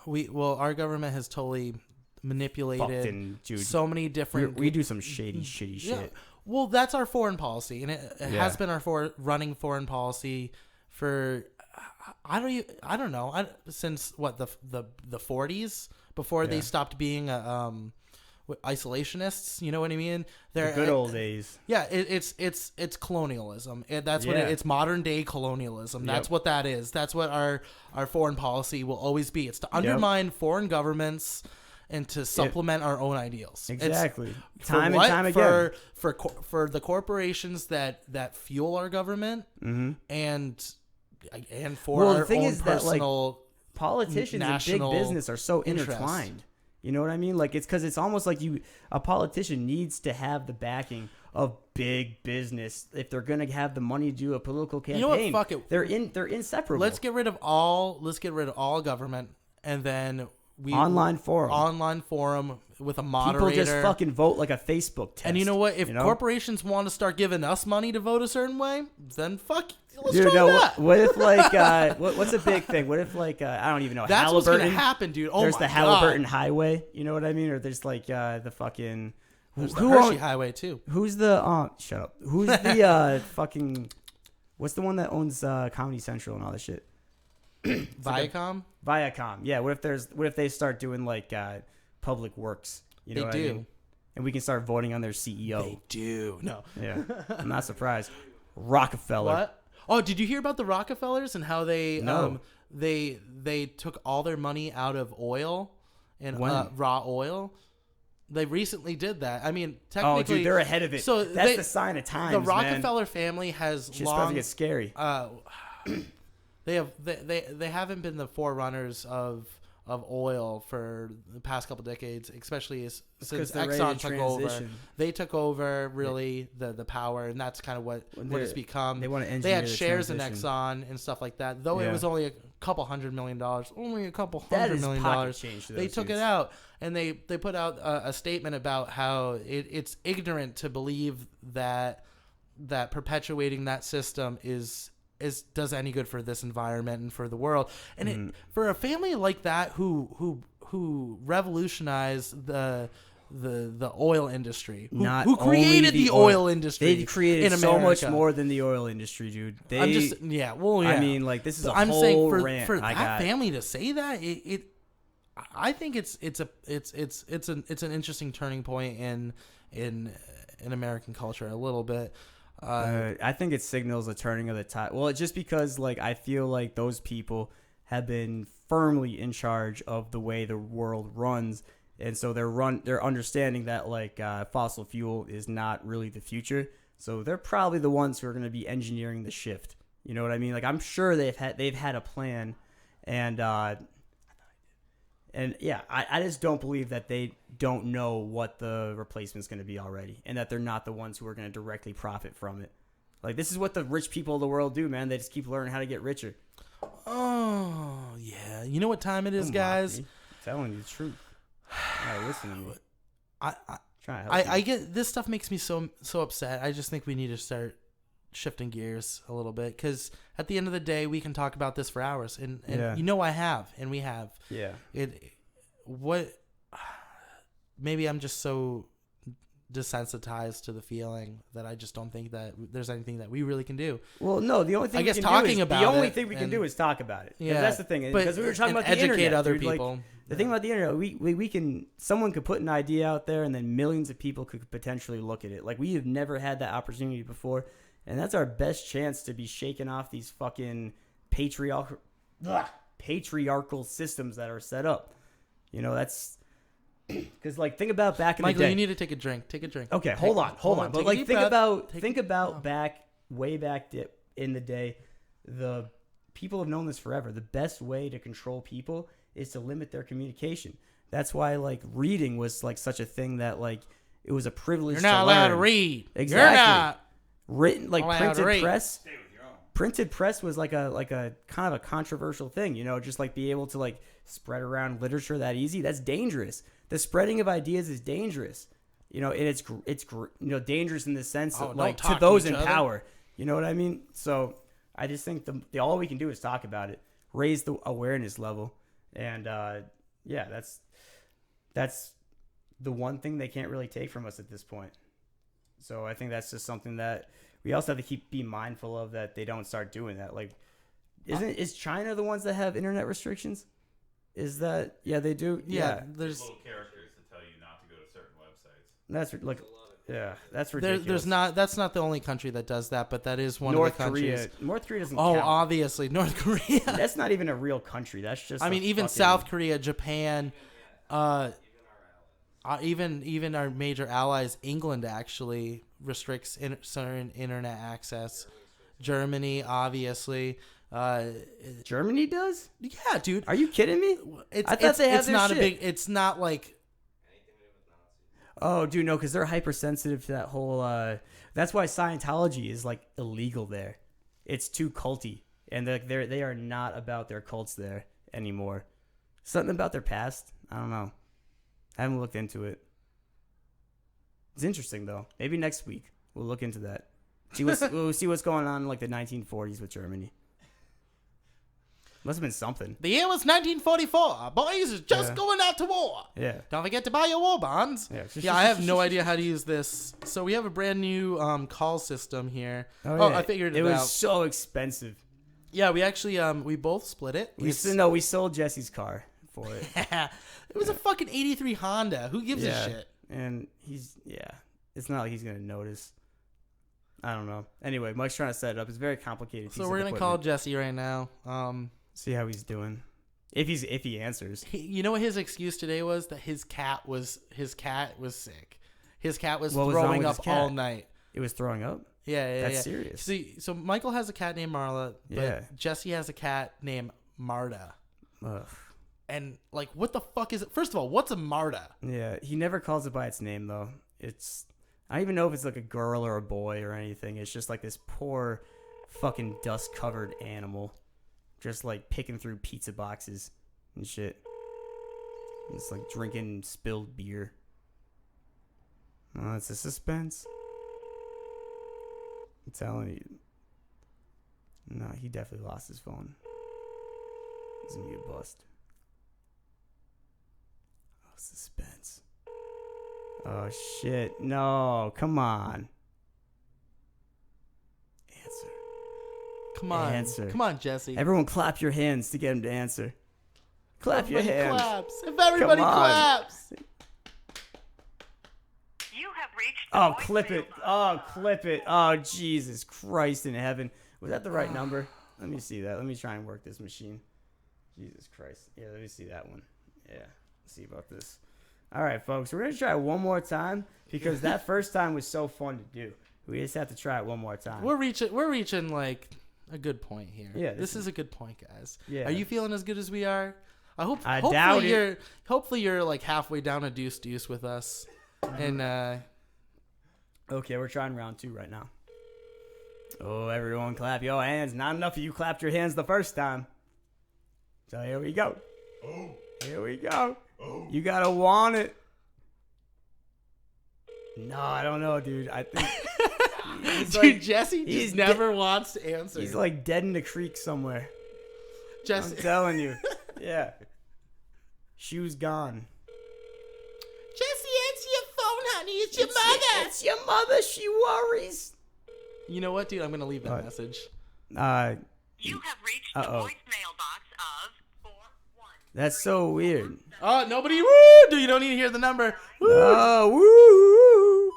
[SPEAKER 1] Our government has totally manipulated
[SPEAKER 2] Fucking, dude,
[SPEAKER 1] so many different.
[SPEAKER 2] we do some shady shit.
[SPEAKER 1] Yeah. Well, that's our foreign policy, and it has
[SPEAKER 2] Yeah.
[SPEAKER 1] been our running foreign policy for I don't know since what the 40s before they stopped being isolationists. You know what I mean?
[SPEAKER 2] The good old days.
[SPEAKER 1] Yeah, it's colonialism. That's what
[SPEAKER 2] Yeah.
[SPEAKER 1] it's modern day colonialism. That's what that is. That's what our foreign policy will always be. It's to undermine foreign governments and to supplement our own ideals.
[SPEAKER 2] Exactly.
[SPEAKER 1] It's,
[SPEAKER 2] Time
[SPEAKER 1] for
[SPEAKER 2] and time again.
[SPEAKER 1] For the corporations that fuel our government and for
[SPEAKER 2] Well,
[SPEAKER 1] our
[SPEAKER 2] the thing
[SPEAKER 1] own
[SPEAKER 2] is that, like,
[SPEAKER 1] personal
[SPEAKER 2] politicians and big
[SPEAKER 1] national
[SPEAKER 2] business are so
[SPEAKER 1] interest.
[SPEAKER 2] intertwined. You know what I mean? Like it's because it's almost like a politician needs to have the backing of big business if they're gonna have the money to do a political campaign.
[SPEAKER 1] You know what? Fuck it.
[SPEAKER 2] They're inseparable.
[SPEAKER 1] Let's get rid of all government and then
[SPEAKER 2] Online forum.
[SPEAKER 1] Online forum with a moderator.
[SPEAKER 2] People just fucking vote like a Facebook test.
[SPEAKER 1] And you know what? If
[SPEAKER 2] you know?
[SPEAKER 1] corporations want to start giving us money to vote a certain way, then fuck. Let's
[SPEAKER 2] Dude,
[SPEAKER 1] try
[SPEAKER 2] no,
[SPEAKER 1] that.
[SPEAKER 2] what if like what's a big thing? What if like I don't even know.
[SPEAKER 1] That's what's
[SPEAKER 2] Halliburton.
[SPEAKER 1] gonna happen, dude. Oh
[SPEAKER 2] There's
[SPEAKER 1] my
[SPEAKER 2] the Halliburton
[SPEAKER 1] God.
[SPEAKER 2] Highway. You know what I mean? Or there's like the fucking
[SPEAKER 1] There's the
[SPEAKER 2] who
[SPEAKER 1] Hershey
[SPEAKER 2] own-
[SPEAKER 1] Highway too.
[SPEAKER 2] Who's the shut up? Who's the fucking what's the one that owns Comedy Central and all this shit?
[SPEAKER 1] Viacom.
[SPEAKER 2] Viacom. Yeah. What if they start doing like public works? You know
[SPEAKER 1] They
[SPEAKER 2] what
[SPEAKER 1] do.
[SPEAKER 2] I mean? And we can start voting on their CEO.
[SPEAKER 1] They do. No.
[SPEAKER 2] Yeah. I'm not surprised. Rockefeller.
[SPEAKER 1] What? Oh, did you hear about the Rockefellers and how they
[SPEAKER 2] No.
[SPEAKER 1] they took all their money out of oil and
[SPEAKER 2] When?
[SPEAKER 1] raw oil? They recently did that. I mean,
[SPEAKER 2] Oh,
[SPEAKER 1] technically,
[SPEAKER 2] dude, they're ahead of it.
[SPEAKER 1] So
[SPEAKER 2] That's the sign of times,
[SPEAKER 1] the
[SPEAKER 2] man.
[SPEAKER 1] Rockefeller family has
[SPEAKER 2] It's about to
[SPEAKER 1] long.
[SPEAKER 2] get scary.
[SPEAKER 1] They haven't been the forerunners of oil for the past couple decades, especially since
[SPEAKER 2] 'cause they're ready
[SPEAKER 1] Exxon
[SPEAKER 2] to
[SPEAKER 1] took over.
[SPEAKER 2] transition.
[SPEAKER 1] They took over really the power, and that's kind of what it's become.
[SPEAKER 2] They want to
[SPEAKER 1] They
[SPEAKER 2] engineer
[SPEAKER 1] had
[SPEAKER 2] the
[SPEAKER 1] shares
[SPEAKER 2] transition.
[SPEAKER 1] in Exxon and stuff like that. Though it
[SPEAKER 2] Yeah.
[SPEAKER 1] was only a couple $100 million, only a couple
[SPEAKER 2] That
[SPEAKER 1] $100
[SPEAKER 2] is
[SPEAKER 1] million
[SPEAKER 2] pocket
[SPEAKER 1] dollars.
[SPEAKER 2] change to
[SPEAKER 1] They
[SPEAKER 2] those
[SPEAKER 1] took it
[SPEAKER 2] dudes.
[SPEAKER 1] out, and they put out a statement about how it's ignorant to believe that perpetuating that system does any good for this environment and for the world. And for a family like that who revolutionized the oil industry, who created
[SPEAKER 2] only
[SPEAKER 1] the oil industry,
[SPEAKER 2] They created
[SPEAKER 1] in
[SPEAKER 2] so much
[SPEAKER 1] America.
[SPEAKER 2] more than the oil industry, dude.
[SPEAKER 1] I mean,
[SPEAKER 2] like, this is a
[SPEAKER 1] I'm
[SPEAKER 2] whole
[SPEAKER 1] saying
[SPEAKER 2] rant
[SPEAKER 1] for
[SPEAKER 2] I
[SPEAKER 1] that
[SPEAKER 2] got.
[SPEAKER 1] family to say that I think it's an interesting turning point in American culture a little bit.
[SPEAKER 2] I think it signals a turning of the tide. Well, just because, like, I feel like those people have been firmly in charge of the way the world runs, and so they're understanding that, like, fossil fuel is not really the future. So they're probably the ones who are going to be engineering the shift. You know what I mean? Like, I'm sure they've had a plan, and yeah, I just don't believe that they don't know what the replacement's going to be already, and that they're not the ones who are going to directly profit from it. Like, this is what the rich people of the world do, man. They just keep learning how to get richer.
[SPEAKER 1] Oh yeah, you know what time it is,
[SPEAKER 2] Don't mock
[SPEAKER 1] guys.
[SPEAKER 2] me. I'm telling you the truth. You gotta listen to me.
[SPEAKER 1] I
[SPEAKER 2] Try to help you.
[SPEAKER 1] I get this stuff makes me so upset. I just think we need to start shifting gears a little bit, because at the end of the day, we can talk about this for hours, and
[SPEAKER 2] Yeah.
[SPEAKER 1] you know I have, and we have.
[SPEAKER 2] Yeah.
[SPEAKER 1] Maybe I'm just so desensitized to the feeling that I just don't think that there's anything that we really can do.
[SPEAKER 2] Well, no, the only thing
[SPEAKER 1] I guess
[SPEAKER 2] we
[SPEAKER 1] talking
[SPEAKER 2] can do is,
[SPEAKER 1] about
[SPEAKER 2] the only
[SPEAKER 1] it
[SPEAKER 2] thing we can
[SPEAKER 1] and-
[SPEAKER 2] do is talk about it.
[SPEAKER 1] Yeah,
[SPEAKER 2] That's the thing.
[SPEAKER 1] but
[SPEAKER 2] Because we were talking
[SPEAKER 1] and
[SPEAKER 2] about the
[SPEAKER 1] educate
[SPEAKER 2] internet,
[SPEAKER 1] other
[SPEAKER 2] dude. Like,
[SPEAKER 1] people.
[SPEAKER 2] the thing about the internet, we can, someone could put an idea out there, and then millions of people could potentially look at it. Like, we have never had that opportunity before, and that's our best chance to be shaking off these fucking patriarchal systems that are set up. You know, that's because, like, think about back in
[SPEAKER 1] Michael,
[SPEAKER 2] the day.
[SPEAKER 1] you need to take a drink. Take a drink.
[SPEAKER 2] Okay, hold on. But,
[SPEAKER 1] Take a
[SPEAKER 2] like,
[SPEAKER 1] deep
[SPEAKER 2] think
[SPEAKER 1] breath.
[SPEAKER 2] about
[SPEAKER 1] Take a-
[SPEAKER 2] way back in the day, the people have known this forever. The best way to control people is to limit their communication. That's why, like, reading was, like, such a thing that, like, it was a privilege.
[SPEAKER 1] You're not allowed to
[SPEAKER 2] learn.
[SPEAKER 1] read.
[SPEAKER 2] Exactly.
[SPEAKER 1] You're not.
[SPEAKER 2] Written, like,
[SPEAKER 1] allowed to
[SPEAKER 2] printed
[SPEAKER 1] read.
[SPEAKER 2] press. Printed press was like a kind of a controversial thing, you know, just like be able to, like, spread around literature that easy. That's dangerous. The spreading of ideas is dangerous, you know, and it's dangerous in the sense
[SPEAKER 1] Oh,
[SPEAKER 2] of,
[SPEAKER 1] don't
[SPEAKER 2] like, to
[SPEAKER 1] talk to
[SPEAKER 2] those
[SPEAKER 1] each
[SPEAKER 2] in
[SPEAKER 1] other.
[SPEAKER 2] power. You know what I mean? So I just think the all we can do is talk about it, raise the awareness level, and yeah, that's the one thing they can't really take from us at this point. So I think that's just something that we also have to be mindful of, that they don't start doing that. Like, is China the ones that have internet restrictions? Is that, yeah, they do?
[SPEAKER 1] Yeah, there's
[SPEAKER 3] little characters to tell you not to go to certain websites.
[SPEAKER 2] That's like, yeah, that's ridiculous.
[SPEAKER 1] there's not. That's not the only country that does that, but that is one
[SPEAKER 2] North
[SPEAKER 1] of the countries.
[SPEAKER 2] Korea. North Korea doesn't
[SPEAKER 1] Oh,
[SPEAKER 2] count.
[SPEAKER 1] obviously, North Korea.
[SPEAKER 2] That's not even a real country. That's just.
[SPEAKER 1] I mean,
[SPEAKER 2] a
[SPEAKER 1] even
[SPEAKER 2] fucking-
[SPEAKER 1] South Korea, Japan, even our major allies, England actually restricts certain internet access. Germany, obviously.
[SPEAKER 2] Germany does?
[SPEAKER 1] Yeah, dude.
[SPEAKER 2] Are you kidding me? I thought they had
[SPEAKER 1] it's
[SPEAKER 2] their
[SPEAKER 1] not
[SPEAKER 2] shit.
[SPEAKER 1] a big. It's not like.
[SPEAKER 2] Oh, dude, no, because they're hypersensitive to that whole. That's why Scientology is, like, illegal there. It's too culty, and they are not about their cults there anymore. Something about their past. I don't know. I haven't looked into it. It's interesting though. Maybe next week we'll look into that. We'll see what's going on in, like, the 1940s with Germany. Must have been something.
[SPEAKER 1] The year was 1944. Boys is just
[SPEAKER 2] Yeah.
[SPEAKER 1] going out to war.
[SPEAKER 2] Yeah.
[SPEAKER 1] Don't forget to buy your war bonds.
[SPEAKER 2] Yeah.
[SPEAKER 1] I have no idea how to use this. So we have a brand new call system here.
[SPEAKER 2] Oh,
[SPEAKER 1] Oh,
[SPEAKER 2] yeah.
[SPEAKER 1] I figured it
[SPEAKER 2] It was
[SPEAKER 1] out.
[SPEAKER 2] so expensive.
[SPEAKER 1] Yeah, we actually we both split it.
[SPEAKER 2] We sold Jesse's car for it.
[SPEAKER 1] It was a fucking 83 Honda. Who gives a
[SPEAKER 2] Yeah.
[SPEAKER 1] shit?
[SPEAKER 2] And it's not like he's gonna notice. I don't know. Anyway, Mike's trying to set it up. It's very complicated.
[SPEAKER 1] So we're gonna call Jesse right now.
[SPEAKER 2] See how he's doing. If he answers.
[SPEAKER 1] You know what his excuse today was? That his cat was sick. His cat was
[SPEAKER 2] What was wrong
[SPEAKER 1] throwing
[SPEAKER 2] with
[SPEAKER 1] up
[SPEAKER 2] his cat?
[SPEAKER 1] all night.
[SPEAKER 2] It was throwing up?
[SPEAKER 1] Yeah.
[SPEAKER 2] That's serious.
[SPEAKER 1] See, so Michael has a cat named Marla, but
[SPEAKER 2] Yeah.
[SPEAKER 1] Jesse has a cat named Marta.
[SPEAKER 2] Ugh.
[SPEAKER 1] And like, what the fuck is it? First of all, what's a Marta?
[SPEAKER 2] Yeah, he never calls it by its name though. I don't even know if it's like a girl or a boy or anything. It's just like this poor fucking dust covered animal. Just like picking through pizza boxes and shit. It's like drinking spilled beer. Oh, it's a suspense. I'm telling you. No, he definitely lost his phone. He's gonna get bust. Oh, suspense. Oh, shit. No, come on. Answer.
[SPEAKER 1] Come on,
[SPEAKER 2] Answer.
[SPEAKER 1] come on, Jesse.
[SPEAKER 2] Everyone clap your hands to get him to answer. Clap your
[SPEAKER 1] Everybody
[SPEAKER 2] hands.
[SPEAKER 1] claps. If everybody
[SPEAKER 2] Come on.
[SPEAKER 1] claps.
[SPEAKER 4] You have reached the
[SPEAKER 2] Oh,
[SPEAKER 4] voicemail
[SPEAKER 2] clip it.
[SPEAKER 4] box.
[SPEAKER 2] Oh, clip it. Oh, Jesus Christ in heaven. Was that the right number? Let me see that. Let me try and work this machine. Jesus Christ. Yeah, let me see that one. Yeah, let's see about this. All right, folks. We're going to try it one more time because that first time was so fun to do. We just have to try it one more time.
[SPEAKER 1] We're reaching like a good point here.
[SPEAKER 2] Yeah,
[SPEAKER 1] this is a good point, guys.
[SPEAKER 2] Yeah.
[SPEAKER 1] Are you feeling as good as we are?
[SPEAKER 2] I
[SPEAKER 1] hopefully
[SPEAKER 2] doubt it.
[SPEAKER 1] Hopefully you're like halfway down a deuce with us. And
[SPEAKER 2] Okay, we're trying round 2 right now. Oh, everyone clap your hands. Not enough of you clapped your hands the first time. So here we go. Here we go. You gotta want it. No, I don't know, dude. I think he's
[SPEAKER 1] dude,
[SPEAKER 2] like,
[SPEAKER 1] Jesse
[SPEAKER 2] he's
[SPEAKER 1] just never wants to answer.
[SPEAKER 2] he's like dead in the creek somewhere.
[SPEAKER 1] Jesse.
[SPEAKER 2] I'm telling you. Yeah. Shoes gone.
[SPEAKER 1] Jesse, answer your phone, honey. It's your mother.
[SPEAKER 2] It's your mother. She worries.
[SPEAKER 1] You know what, dude? I'm gonna leave that
[SPEAKER 2] What?
[SPEAKER 1] message.
[SPEAKER 4] You have reached the
[SPEAKER 2] Uh-oh.
[SPEAKER 4] voicemail box of 41.
[SPEAKER 2] That's so weird.
[SPEAKER 1] Oh, nobody. Woo! Dude, you don't need to hear the number. Woo!
[SPEAKER 2] Oh, woo!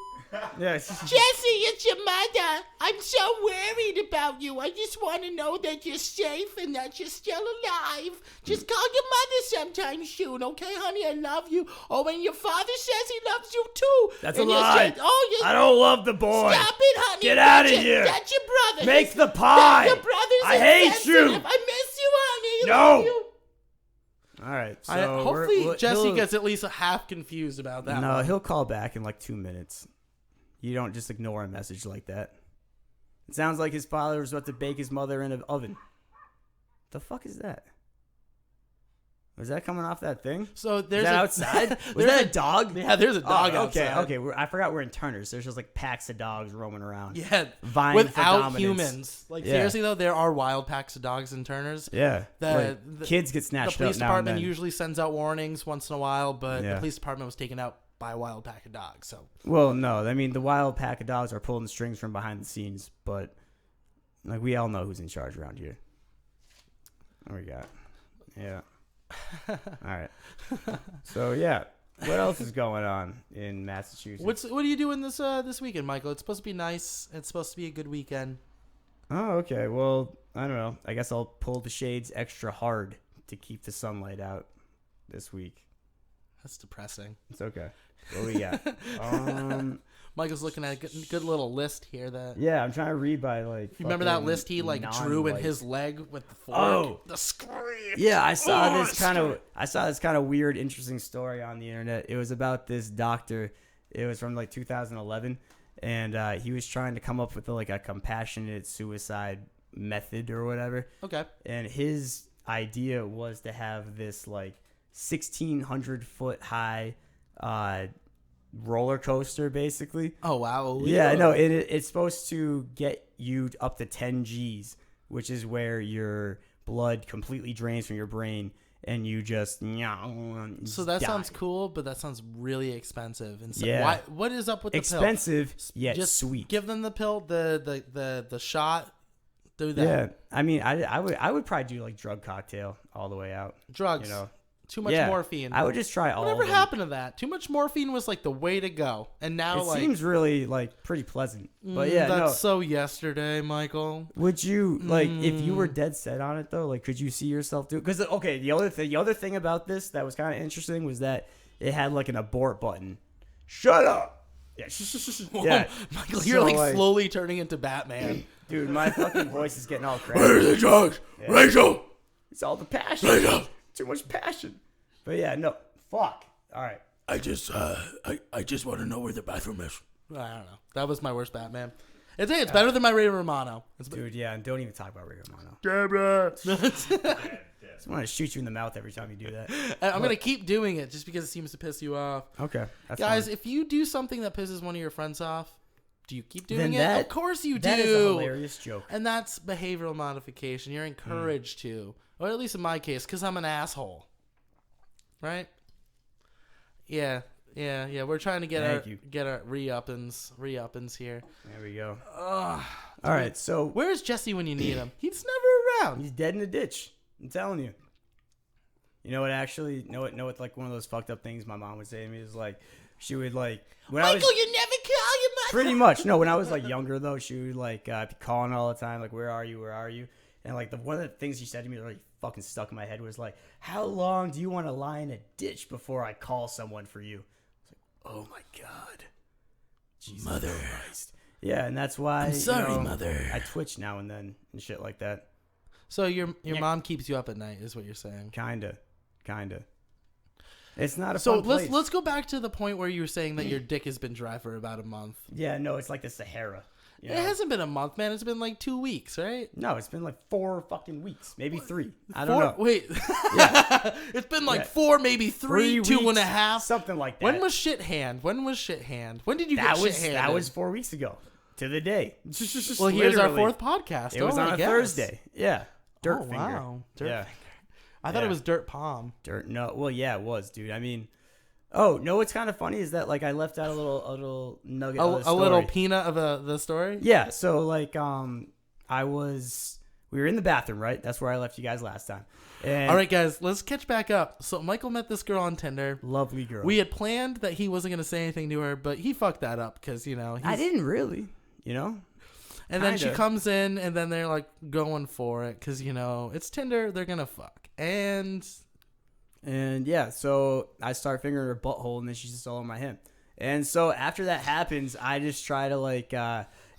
[SPEAKER 2] Yes.
[SPEAKER 1] Jesse, it's your mother. I'm so worried about you. I just want to know that you're safe and that you're still alive. Just call your mother sometime soon, okay, honey? I love you. Oh, and your father says he loves you too.
[SPEAKER 2] That's
[SPEAKER 1] And
[SPEAKER 2] a
[SPEAKER 1] you
[SPEAKER 2] lie.
[SPEAKER 1] said- oh, you
[SPEAKER 2] I don't love the boy.
[SPEAKER 1] Stop it, honey.
[SPEAKER 2] Get outta
[SPEAKER 1] That's
[SPEAKER 2] here.
[SPEAKER 1] That's your brother.
[SPEAKER 2] Make
[SPEAKER 1] He's-
[SPEAKER 2] the pie.
[SPEAKER 1] Your brother's
[SPEAKER 2] I hate
[SPEAKER 1] insensitive.
[SPEAKER 2] you.
[SPEAKER 1] I miss you, honey. I
[SPEAKER 2] No.
[SPEAKER 1] love you.
[SPEAKER 2] All right. So
[SPEAKER 1] Hopefully Jesse
[SPEAKER 2] he'll-
[SPEAKER 1] gets at least a half confused about that.
[SPEAKER 2] No,
[SPEAKER 1] one.
[SPEAKER 2] he'll call back in like 2 minutes. You don't just ignore a message like that. It sounds like his father was about to bake his mother in an oven. The fuck is that? Was that coming off that thing?
[SPEAKER 1] So
[SPEAKER 2] Is
[SPEAKER 1] there's
[SPEAKER 2] that
[SPEAKER 1] a,
[SPEAKER 2] outside? Was
[SPEAKER 1] there's
[SPEAKER 2] that a dog?
[SPEAKER 1] Yeah, there's a dog
[SPEAKER 2] Oh, okay,
[SPEAKER 1] outside.
[SPEAKER 2] okay. I forgot we're in Turner's. There's just like packs of dogs roaming around.
[SPEAKER 1] Yeah,
[SPEAKER 2] Vying for
[SPEAKER 1] without
[SPEAKER 2] dominance.
[SPEAKER 1] humans. Like
[SPEAKER 2] Yeah.
[SPEAKER 1] seriously though, there are wild packs of dogs in Turner's.
[SPEAKER 2] Yeah.
[SPEAKER 1] The
[SPEAKER 2] kids get
[SPEAKER 1] The
[SPEAKER 2] snatched
[SPEAKER 1] police
[SPEAKER 2] up now and
[SPEAKER 1] department
[SPEAKER 2] then.
[SPEAKER 1] usually sends out warnings once in a while, but
[SPEAKER 2] Yeah.
[SPEAKER 1] the police department was taken out by a wild pack of dogs. So
[SPEAKER 2] Well, no. I mean, the wild pack of dogs are pulling the strings from behind the scenes, but like we all know who's in charge around here. What we got? Yeah. All right. So yeah, what else is going on in Massachusetts?
[SPEAKER 1] what are you doing this weekend, Michael? It's supposed to be nice. It's supposed to be a good weekend.
[SPEAKER 2] Oh, okay. Well, I don't know. I guess I'll pull the shades extra hard to keep the sunlight out this week.
[SPEAKER 1] That's depressing.
[SPEAKER 2] It's okay. What we got?
[SPEAKER 1] Michael's looking at a good little list here. That
[SPEAKER 2] Yeah, I'm trying to read by like.
[SPEAKER 1] you remember that
[SPEAKER 2] fucking
[SPEAKER 1] list he like drew in
[SPEAKER 2] non-white.
[SPEAKER 1] his leg with the fork.
[SPEAKER 2] Oh.
[SPEAKER 1] The scream.
[SPEAKER 2] Yeah, I saw
[SPEAKER 1] Oh,
[SPEAKER 2] this kind of weird, interesting story on the internet. It was about this doctor. It was from like 2011, and he was trying to come up with like a compassionate suicide method or whatever.
[SPEAKER 1] Okay.
[SPEAKER 2] And his idea was to have this like 1,600 foot high roller coaster, basically.
[SPEAKER 1] Oh wow.
[SPEAKER 2] Yeah, I know. It's supposed to get you up to 10 G's, which is where your blood completely drains from your brain and you just
[SPEAKER 1] So that
[SPEAKER 2] die.
[SPEAKER 1] sounds cool, but that sounds really expensive. And so
[SPEAKER 2] Yeah.
[SPEAKER 1] what is up with the pill?
[SPEAKER 2] Expensive, yet
[SPEAKER 1] Just
[SPEAKER 2] sweet.
[SPEAKER 1] give them the pill, the shot. Do that.
[SPEAKER 2] Yeah, I mean, I would probably do like drug cocktail all the way out.
[SPEAKER 1] Drugs.
[SPEAKER 2] You know,
[SPEAKER 1] Too much
[SPEAKER 2] Yeah.
[SPEAKER 1] morphine.
[SPEAKER 2] I would just try all
[SPEAKER 1] Whatever
[SPEAKER 2] of them.
[SPEAKER 1] happened to that? Too much morphine was like the way to go, and now
[SPEAKER 2] It
[SPEAKER 1] like
[SPEAKER 2] seems really like pretty pleasant. But yeah,
[SPEAKER 1] that's
[SPEAKER 2] no.
[SPEAKER 1] so yesterday, Michael.
[SPEAKER 2] Would you like if you were dead set on it though? Like, could you see yourself do? Because okay, the other thing about this that was kind of interesting was that it had like an abort button. Shut up. Yeah. Yeah.
[SPEAKER 1] Michael, you're
[SPEAKER 2] So,
[SPEAKER 1] like slowly turning into Batman.
[SPEAKER 2] Dude, my fucking voice is getting all
[SPEAKER 5] Where are
[SPEAKER 2] crazy.
[SPEAKER 5] the drugs? Rachel!
[SPEAKER 2] It's all the passion.
[SPEAKER 5] Rachel!
[SPEAKER 2] Too much passion. But yeah, no. Fuck. All right.
[SPEAKER 5] I just want to know where the bathroom is.
[SPEAKER 1] I don't know. That was my worst Batman. It's better than my Ray Romano.
[SPEAKER 2] Dude, yeah, and don't even talk about Ray Romano.
[SPEAKER 5] Deborah!
[SPEAKER 2] I just want to shoot you in the mouth every time you do that.
[SPEAKER 1] I'm gonna keep doing it just because it seems to piss you off.
[SPEAKER 2] Okay. That's
[SPEAKER 1] Guys,
[SPEAKER 2] fine.
[SPEAKER 1] if you do something that pisses one of your friends off, do you keep doing
[SPEAKER 2] Then
[SPEAKER 1] it?
[SPEAKER 2] that-
[SPEAKER 1] Of course you
[SPEAKER 2] that
[SPEAKER 1] do.
[SPEAKER 2] is a hilarious joke.
[SPEAKER 1] And that's behavioral modification. You're encouraged to, or at least in my case, because I'm an asshole. Right? Yeah. We're trying to
[SPEAKER 2] Thank you.
[SPEAKER 1] get our re-uppins here.
[SPEAKER 2] There we go. All right, so
[SPEAKER 1] Where's Jesse when you need him? He's never around.
[SPEAKER 2] he's dead in a ditch. I'm telling you. You know what? Actually, know what? Like one of those fucked up things my mom would say to me is like, she would like when I was
[SPEAKER 1] You never call your mother.
[SPEAKER 2] pretty much no. When I was like younger though, she would like be calling all the time, like, "Where are you? Where are you?" And like one of the things she said to me that really fucking stuck in my head was like, "How long do you want to lie in a ditch before I call someone for you?" I was like, "Oh my god, Jesus
[SPEAKER 5] Mother.
[SPEAKER 2] Christ." Yeah, and that's why.
[SPEAKER 5] I'm sorry,
[SPEAKER 2] you know,
[SPEAKER 5] Mother.
[SPEAKER 2] I twitch now and then and shit like that.
[SPEAKER 1] So your mom keeps you up at night, is what you're saying.
[SPEAKER 2] Kinda. It's not a
[SPEAKER 1] So
[SPEAKER 2] fun place.
[SPEAKER 1] let's go back to the point where you were saying that your dick has been dry for about a month.
[SPEAKER 2] Yeah, no, it's like the Sahara. You know?
[SPEAKER 1] It hasn't been a month, man. It's been like 2 weeks, right?
[SPEAKER 2] No, it's been like 4 fucking weeks, maybe 3. I don't know.
[SPEAKER 1] Wait, it's been like
[SPEAKER 2] Yeah.
[SPEAKER 1] 4, maybe 3, 2 and
[SPEAKER 2] weeks,
[SPEAKER 1] a half.
[SPEAKER 2] something like that.
[SPEAKER 1] When was shit hand? When did you
[SPEAKER 2] that?
[SPEAKER 1] get
[SPEAKER 2] Was
[SPEAKER 1] shit handed?
[SPEAKER 2] that was 4 weeks ago to the day.
[SPEAKER 1] Well, here's our
[SPEAKER 2] Literally.
[SPEAKER 1] 4th podcast.
[SPEAKER 2] It was
[SPEAKER 1] Oh,
[SPEAKER 2] on
[SPEAKER 1] I
[SPEAKER 2] a
[SPEAKER 1] guess.
[SPEAKER 2] Thursday. Yeah, dirt
[SPEAKER 1] Oh,
[SPEAKER 2] finger.
[SPEAKER 1] wow. Dirt
[SPEAKER 2] yeah,
[SPEAKER 1] I thought
[SPEAKER 2] Yeah.
[SPEAKER 1] it was dirt palm.
[SPEAKER 2] dirt. No, well, yeah, it was, dude. I mean, oh no, what's kind of funny is that like I left out a little nugget. of the
[SPEAKER 1] A little
[SPEAKER 2] story.
[SPEAKER 1] peanut of the story.
[SPEAKER 2] Yeah, so like we were in the bathroom, right? That's where I left you guys last time. And
[SPEAKER 1] All right, guys, let's catch back up. So Michael met this girl on Tinder.
[SPEAKER 2] lovely girl.
[SPEAKER 1] We had planned that he wasn't going to say anything to her, but he fucked that up because, you know.
[SPEAKER 2] I didn't really, you know.
[SPEAKER 1] And then she
[SPEAKER 2] kinda.
[SPEAKER 1] comes in, and then they're, like, going for it because, you know, it's Tinder. They're going to fuck. And
[SPEAKER 2] And yeah, so I start fingering her butthole, and then she's just all on my hand. And so after that happens, I just try to like,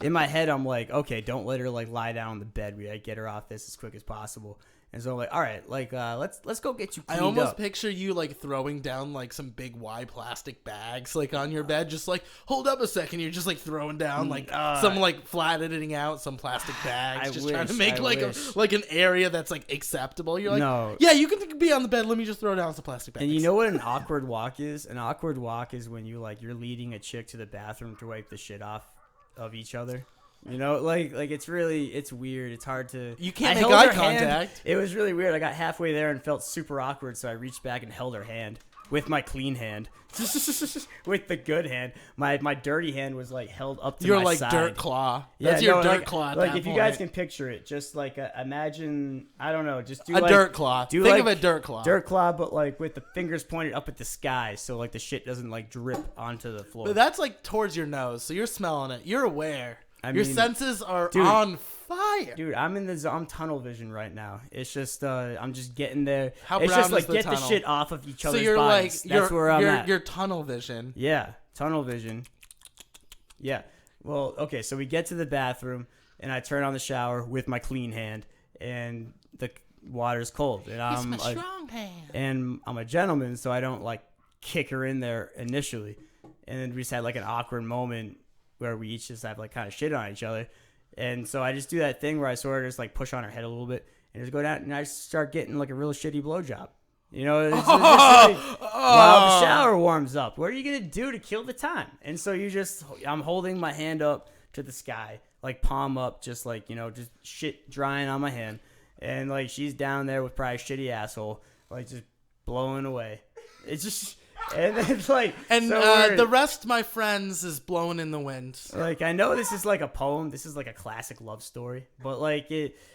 [SPEAKER 2] in my head, I'm like, okay, don't let her like lie down on the bed. We gotta get her off this as quick as possible. And so I'm like, all right, like, let's go get you
[SPEAKER 1] I
[SPEAKER 2] cleaned
[SPEAKER 1] almost
[SPEAKER 2] up.
[SPEAKER 1] picture you, like, throwing down, like, some big Y plastic bags, like, on your bed. Just, like, hold up a second. You're just, like, throwing down, like, some, like, flat editing out some plastic bags.
[SPEAKER 2] I
[SPEAKER 1] just trying to
[SPEAKER 2] wish,
[SPEAKER 1] make,
[SPEAKER 2] I
[SPEAKER 1] like,
[SPEAKER 2] wish.
[SPEAKER 1] like an area that's, like, acceptable. You're like,
[SPEAKER 2] No.
[SPEAKER 1] yeah, you can be on the bed. Let me just throw down some plastic bags.
[SPEAKER 2] And you know what an awkward walk is? An awkward walk is when you like you're leading a chick to the bathroom to wipe the shit off of each other. You know, like it's weird. It's hard to.
[SPEAKER 1] You can't
[SPEAKER 2] I
[SPEAKER 1] make
[SPEAKER 2] held
[SPEAKER 1] eye
[SPEAKER 2] her hand.
[SPEAKER 1] contact.
[SPEAKER 2] It was really weird. I got halfway there and felt super awkward, so I reached back and held her hand with my clean hand, with the good hand. My dirty hand was like held up to
[SPEAKER 1] You're
[SPEAKER 2] my
[SPEAKER 1] like
[SPEAKER 2] side.
[SPEAKER 1] dirt claw.
[SPEAKER 2] Yeah,
[SPEAKER 1] That's your
[SPEAKER 2] no,
[SPEAKER 1] dirt
[SPEAKER 2] like,
[SPEAKER 1] claw. At
[SPEAKER 2] Like
[SPEAKER 1] that
[SPEAKER 2] if you
[SPEAKER 1] point.
[SPEAKER 2] guys can picture it, just like imagine. I don't know. Just do
[SPEAKER 1] a
[SPEAKER 2] like,
[SPEAKER 1] dirt claw.
[SPEAKER 2] Do
[SPEAKER 1] Think of
[SPEAKER 2] like
[SPEAKER 1] a dirt claw.
[SPEAKER 2] Dirt claw, but like with the fingers pointed up at the sky, so like the shit doesn't like drip onto the floor.
[SPEAKER 1] But that's like towards your nose, so you're smelling it. You're aware.
[SPEAKER 2] I
[SPEAKER 1] Your
[SPEAKER 2] mean,
[SPEAKER 1] senses are
[SPEAKER 2] dude.
[SPEAKER 1] on fire.
[SPEAKER 2] Dude, I'm tunnel vision right now. It's just I'm just getting there.
[SPEAKER 1] How
[SPEAKER 2] it's
[SPEAKER 1] brown
[SPEAKER 2] just like
[SPEAKER 1] is the
[SPEAKER 2] get
[SPEAKER 1] tunnel?
[SPEAKER 2] the shit off of each
[SPEAKER 1] So
[SPEAKER 2] other's
[SPEAKER 1] you're
[SPEAKER 2] bodies.
[SPEAKER 1] like
[SPEAKER 2] That's where I'm at.
[SPEAKER 1] You're tunnel vision.
[SPEAKER 2] Yeah, tunnel vision. Yeah. Well, okay, so we get to the bathroom and I turn on the shower with my clean hand and the water's cold and
[SPEAKER 1] It's my strong hand.
[SPEAKER 2] and I'm a gentleman, so I don't like kick her in there initially. And then we just had like an awkward moment where we each just have like kind of shit on each other. And so I just do that thing where I sort of just like push on her head a little bit and just go down and I just start getting like a real shitty blowjob. You know, it's just like, while the shower warms up. What are you going to do to kill the time? And so I'm holding my hand up to the sky, like palm up, just like, you know, just shit drying on my hand. And like she's down there with probably a shitty asshole, like just blowing away. It's just, And then like,
[SPEAKER 1] And
[SPEAKER 2] so we're-
[SPEAKER 1] the rest, my friends, is blowing in the wind.
[SPEAKER 2] like, I know this is like a poem. This is like a classic love story. But like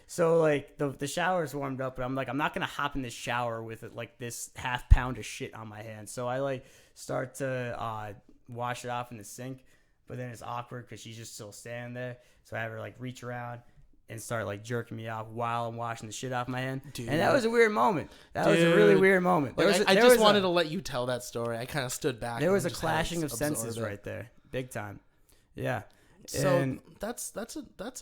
[SPEAKER 2] so like the shower's warmed up, but I'm like, I'm not gonna hop in this shower with it like this half pound of shit on my hand. So I like start to wash it off in the sink, but then it's awkward because she's just still standing there. So I have her like reach around and start like jerking me off while I'm washing the shit off my hand.
[SPEAKER 1] Dude.
[SPEAKER 2] And that was a weird moment. That was a really
[SPEAKER 1] Dude.
[SPEAKER 2] weird moment.
[SPEAKER 1] Like, I just wanted to let you tell that story. I kind of stood back.
[SPEAKER 2] There was
[SPEAKER 1] and
[SPEAKER 2] a
[SPEAKER 1] just had to
[SPEAKER 2] clashing of
[SPEAKER 1] absorb
[SPEAKER 2] senses
[SPEAKER 1] it.
[SPEAKER 2] right there, big time. Yeah.
[SPEAKER 1] So
[SPEAKER 2] And
[SPEAKER 1] that's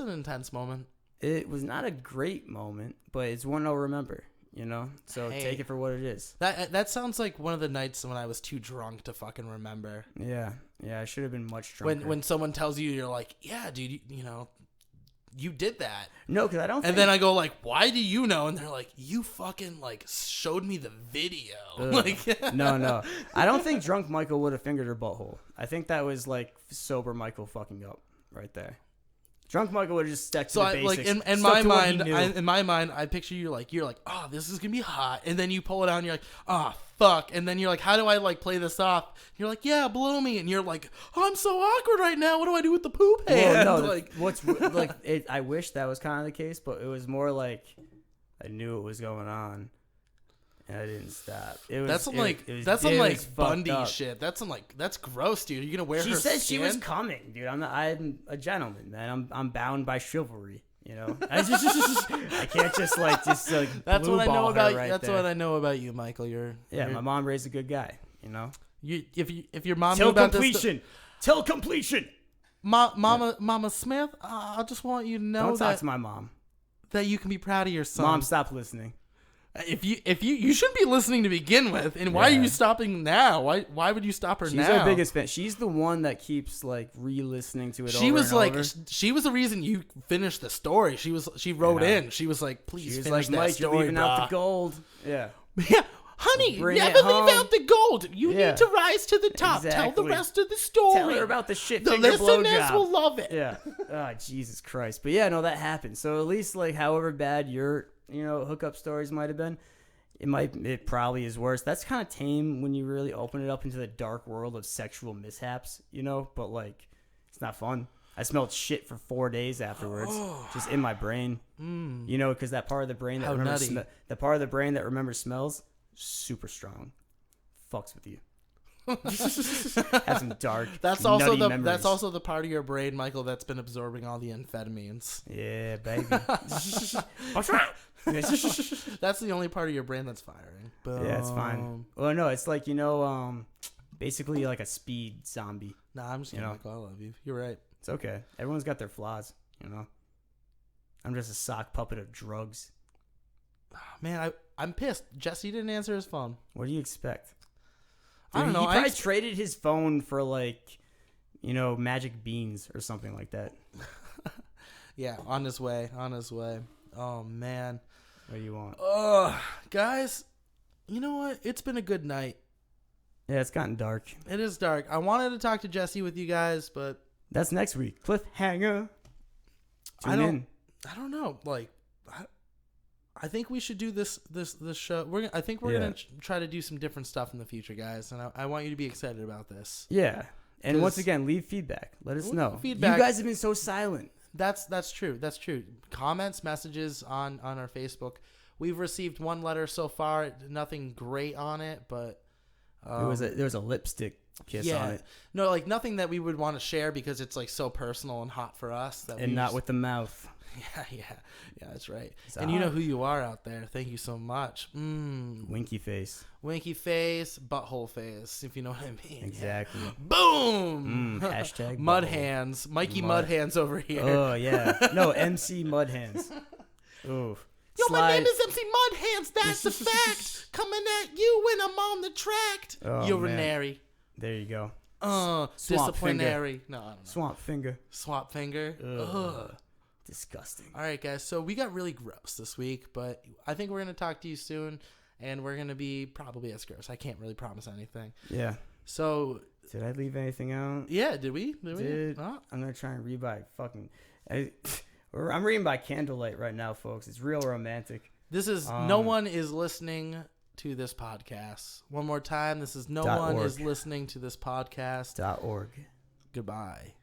[SPEAKER 1] an intense moment.
[SPEAKER 2] it was not a great moment, but it's one I'll remember. You know, so
[SPEAKER 1] Hey.
[SPEAKER 2] take it for what it is.
[SPEAKER 1] That sounds like one of the nights when I was too drunk to fucking remember.
[SPEAKER 2] Yeah, I should have been much drunker.
[SPEAKER 1] When someone tells you, you're like, yeah, dude, you know, you did that.
[SPEAKER 2] no, because I don't.
[SPEAKER 1] And then I go like, why do you know? And they're like, you fucking like showed me the video. Like,
[SPEAKER 2] no, I don't think drunk Michael would have fingered her butthole. I think that was like sober Michael fucking up right there. Drunk Michael would have just stuck to
[SPEAKER 1] so
[SPEAKER 2] the
[SPEAKER 1] I like
[SPEAKER 2] basics.
[SPEAKER 1] in
[SPEAKER 2] stuck
[SPEAKER 1] my
[SPEAKER 2] to what he
[SPEAKER 1] mind,
[SPEAKER 2] knew.
[SPEAKER 1] in my mind, I picture you like you're like, oh, this is gonna be hot, and then you pull it out and you're like, oh fuck, and then you're like, how do I like play this off? You're like, yeah, blow me, and you're like, oh, I'm so awkward right now. What do I do with the poop hand?
[SPEAKER 2] Well, no,
[SPEAKER 1] like,
[SPEAKER 2] what's like it, I wish that was kind of the case, but it was more like I knew it was going on, and I didn't stop. It was
[SPEAKER 1] that's some like
[SPEAKER 2] it was,
[SPEAKER 1] that's some
[SPEAKER 2] it
[SPEAKER 1] like
[SPEAKER 2] was fucked
[SPEAKER 1] Bundy
[SPEAKER 2] up.
[SPEAKER 1] shit. That's some like that's gross, dude. You're gonna wear
[SPEAKER 2] She
[SPEAKER 1] her
[SPEAKER 2] said she was
[SPEAKER 1] skin?
[SPEAKER 2] coming, dude. I'm a gentleman, man. I'm bound by chivalry, you know. I can't just like
[SPEAKER 1] That's
[SPEAKER 2] blue
[SPEAKER 1] what I know
[SPEAKER 2] ball her
[SPEAKER 1] about.
[SPEAKER 2] right
[SPEAKER 1] That's
[SPEAKER 2] there.
[SPEAKER 1] what I know about you, Michael. You're
[SPEAKER 2] My mom raised a good guy, you know.
[SPEAKER 1] if your mom knew
[SPEAKER 2] Till
[SPEAKER 1] about
[SPEAKER 2] completion. Till completion.
[SPEAKER 1] Mama Smith, I just want you to know
[SPEAKER 2] Don't talk
[SPEAKER 1] that
[SPEAKER 2] to my mom.
[SPEAKER 1] that you can be proud of your son.
[SPEAKER 2] Mom, stop listening.
[SPEAKER 1] If you shouldn't be listening to begin with, and why
[SPEAKER 2] Yeah.
[SPEAKER 1] are you stopping now? Why would you stop her
[SPEAKER 2] She's
[SPEAKER 1] now?
[SPEAKER 2] our biggest fan. She's the one that keeps like re-listening to it.
[SPEAKER 1] She
[SPEAKER 2] over
[SPEAKER 1] was
[SPEAKER 2] and
[SPEAKER 1] like,
[SPEAKER 2] over.
[SPEAKER 1] she was the reason you finished the story. She wrote
[SPEAKER 2] Yeah.
[SPEAKER 1] in. She was like, please
[SPEAKER 2] She was
[SPEAKER 1] finish
[SPEAKER 2] like,
[SPEAKER 1] that
[SPEAKER 2] Mike, you're
[SPEAKER 1] story,
[SPEAKER 2] leaving out
[SPEAKER 1] brah."
[SPEAKER 2] the gold. Yeah.
[SPEAKER 1] Yeah, honey,
[SPEAKER 2] Bring
[SPEAKER 1] never
[SPEAKER 2] it
[SPEAKER 1] leave
[SPEAKER 2] home.
[SPEAKER 1] out the gold. You
[SPEAKER 2] Yeah.
[SPEAKER 1] need to rise to the top. Tell
[SPEAKER 2] Exactly.
[SPEAKER 1] the rest of the story.
[SPEAKER 2] Tell her about the shit
[SPEAKER 1] the
[SPEAKER 2] finger
[SPEAKER 1] listeners
[SPEAKER 2] blowjob.
[SPEAKER 1] will love it.
[SPEAKER 2] Yeah. Oh, Jesus Christ. But yeah, no, that happened. So at least like however bad your, hookup stories might have been, it probably is worse. That's kind of tame when you really open it up into the dark world of sexual mishaps, but like it's not fun. I smelled shit for 4 days afterwards, just in my brain. Because that part of the brain that
[SPEAKER 1] How
[SPEAKER 2] remembers
[SPEAKER 1] nutty.
[SPEAKER 2] the part of the brain that remembers smells, super strong. Fucks with you. Have some dark.
[SPEAKER 1] That's also
[SPEAKER 2] nutty
[SPEAKER 1] the
[SPEAKER 2] memories.
[SPEAKER 1] that's also the part of your brain, Michael, that's been absorbing all the amphetamines.
[SPEAKER 2] Yeah, baby.
[SPEAKER 1] That's the only part of your brain that's firing.
[SPEAKER 2] Yeah, it's fine.
[SPEAKER 1] Boom.
[SPEAKER 2] Well, no, it's like basically like a speed zombie.
[SPEAKER 1] Nah, I'm just kidding, Michael. I love you. You're right.
[SPEAKER 2] It's okay. Everyone's got their flaws, I'm just a sock puppet of drugs.
[SPEAKER 1] Man, I'm pissed. Jesse didn't answer his phone.
[SPEAKER 2] What do you expect?
[SPEAKER 1] I don't know.
[SPEAKER 2] He
[SPEAKER 1] I
[SPEAKER 2] probably
[SPEAKER 1] ex-
[SPEAKER 2] traded his phone for like, magic beans or something like that.
[SPEAKER 1] Yeah, on his way. Oh man.
[SPEAKER 2] What do you want?
[SPEAKER 1] Guys, you know what? It's been a good night.
[SPEAKER 2] Yeah, it's gotten dark.
[SPEAKER 1] It is dark. I wanted to talk to Jesse with you guys, but
[SPEAKER 2] That's next week. Cliffhanger.
[SPEAKER 1] I
[SPEAKER 2] Tune
[SPEAKER 1] don't-
[SPEAKER 2] in.
[SPEAKER 1] I don't know. Like, I think we should do this show. I think we're
[SPEAKER 2] Yeah.
[SPEAKER 1] gonna try to do some different stuff in the future, guys, and I want you to be excited about this.
[SPEAKER 2] Yeah. And
[SPEAKER 1] 'Cause-
[SPEAKER 2] once again, leave feedback. Let us
[SPEAKER 1] Leave
[SPEAKER 2] know.
[SPEAKER 1] feedback.
[SPEAKER 2] You guys have been so silent.
[SPEAKER 1] That's true. That's true. Comments, messages on our Facebook. We've received one letter so far. Nothing great on it, but
[SPEAKER 2] There was a lipstick kiss on it,
[SPEAKER 1] No, like nothing that we would want to share because it's like so personal and hot for us that
[SPEAKER 2] and
[SPEAKER 1] we
[SPEAKER 2] not
[SPEAKER 1] just-
[SPEAKER 2] with the mouth.
[SPEAKER 1] yeah, that's right.
[SPEAKER 2] It's
[SPEAKER 1] And you know
[SPEAKER 2] hot.
[SPEAKER 1] who you are out there. Thank you so much.
[SPEAKER 2] Winky face.
[SPEAKER 1] Winky face, butthole face, if you know what I mean.
[SPEAKER 2] Exactly.
[SPEAKER 1] Boom.
[SPEAKER 2] Hashtag
[SPEAKER 1] Mud
[SPEAKER 2] butthole.
[SPEAKER 1] hands, Mikey
[SPEAKER 2] Mud.
[SPEAKER 1] Mud Hands over here.
[SPEAKER 2] Oh yeah. No, MC Mud Hands. Ooh.
[SPEAKER 1] Yo, my name
[SPEAKER 2] Slide-
[SPEAKER 1] is MC Mud Hands. That's the fact. Coming at you when I'm on the tract.
[SPEAKER 2] Oh,
[SPEAKER 1] Urinary.
[SPEAKER 2] There you go. Swamp
[SPEAKER 1] Disciplinary. No, I don't know.
[SPEAKER 2] Swamp finger.
[SPEAKER 1] Swamp finger.
[SPEAKER 2] Ugh.
[SPEAKER 1] Ugh.
[SPEAKER 2] Disgusting.
[SPEAKER 1] All right, guys. So we got really gross this week, but I think we're gonna talk to you soon, and we're gonna be probably as gross. I can't really promise anything.
[SPEAKER 2] Yeah.
[SPEAKER 1] So
[SPEAKER 2] Did I leave anything out?
[SPEAKER 1] yeah, did we?
[SPEAKER 2] Dude,
[SPEAKER 1] Oh.
[SPEAKER 2] I'm gonna try and read by fucking. I'm reading by candlelight right now, folks. It's real romantic.
[SPEAKER 1] This is no one is listening to this podcast. One more time, this is no
[SPEAKER 2] .org.
[SPEAKER 1] one is listening to this podcast.
[SPEAKER 2] .org.
[SPEAKER 1] Goodbye.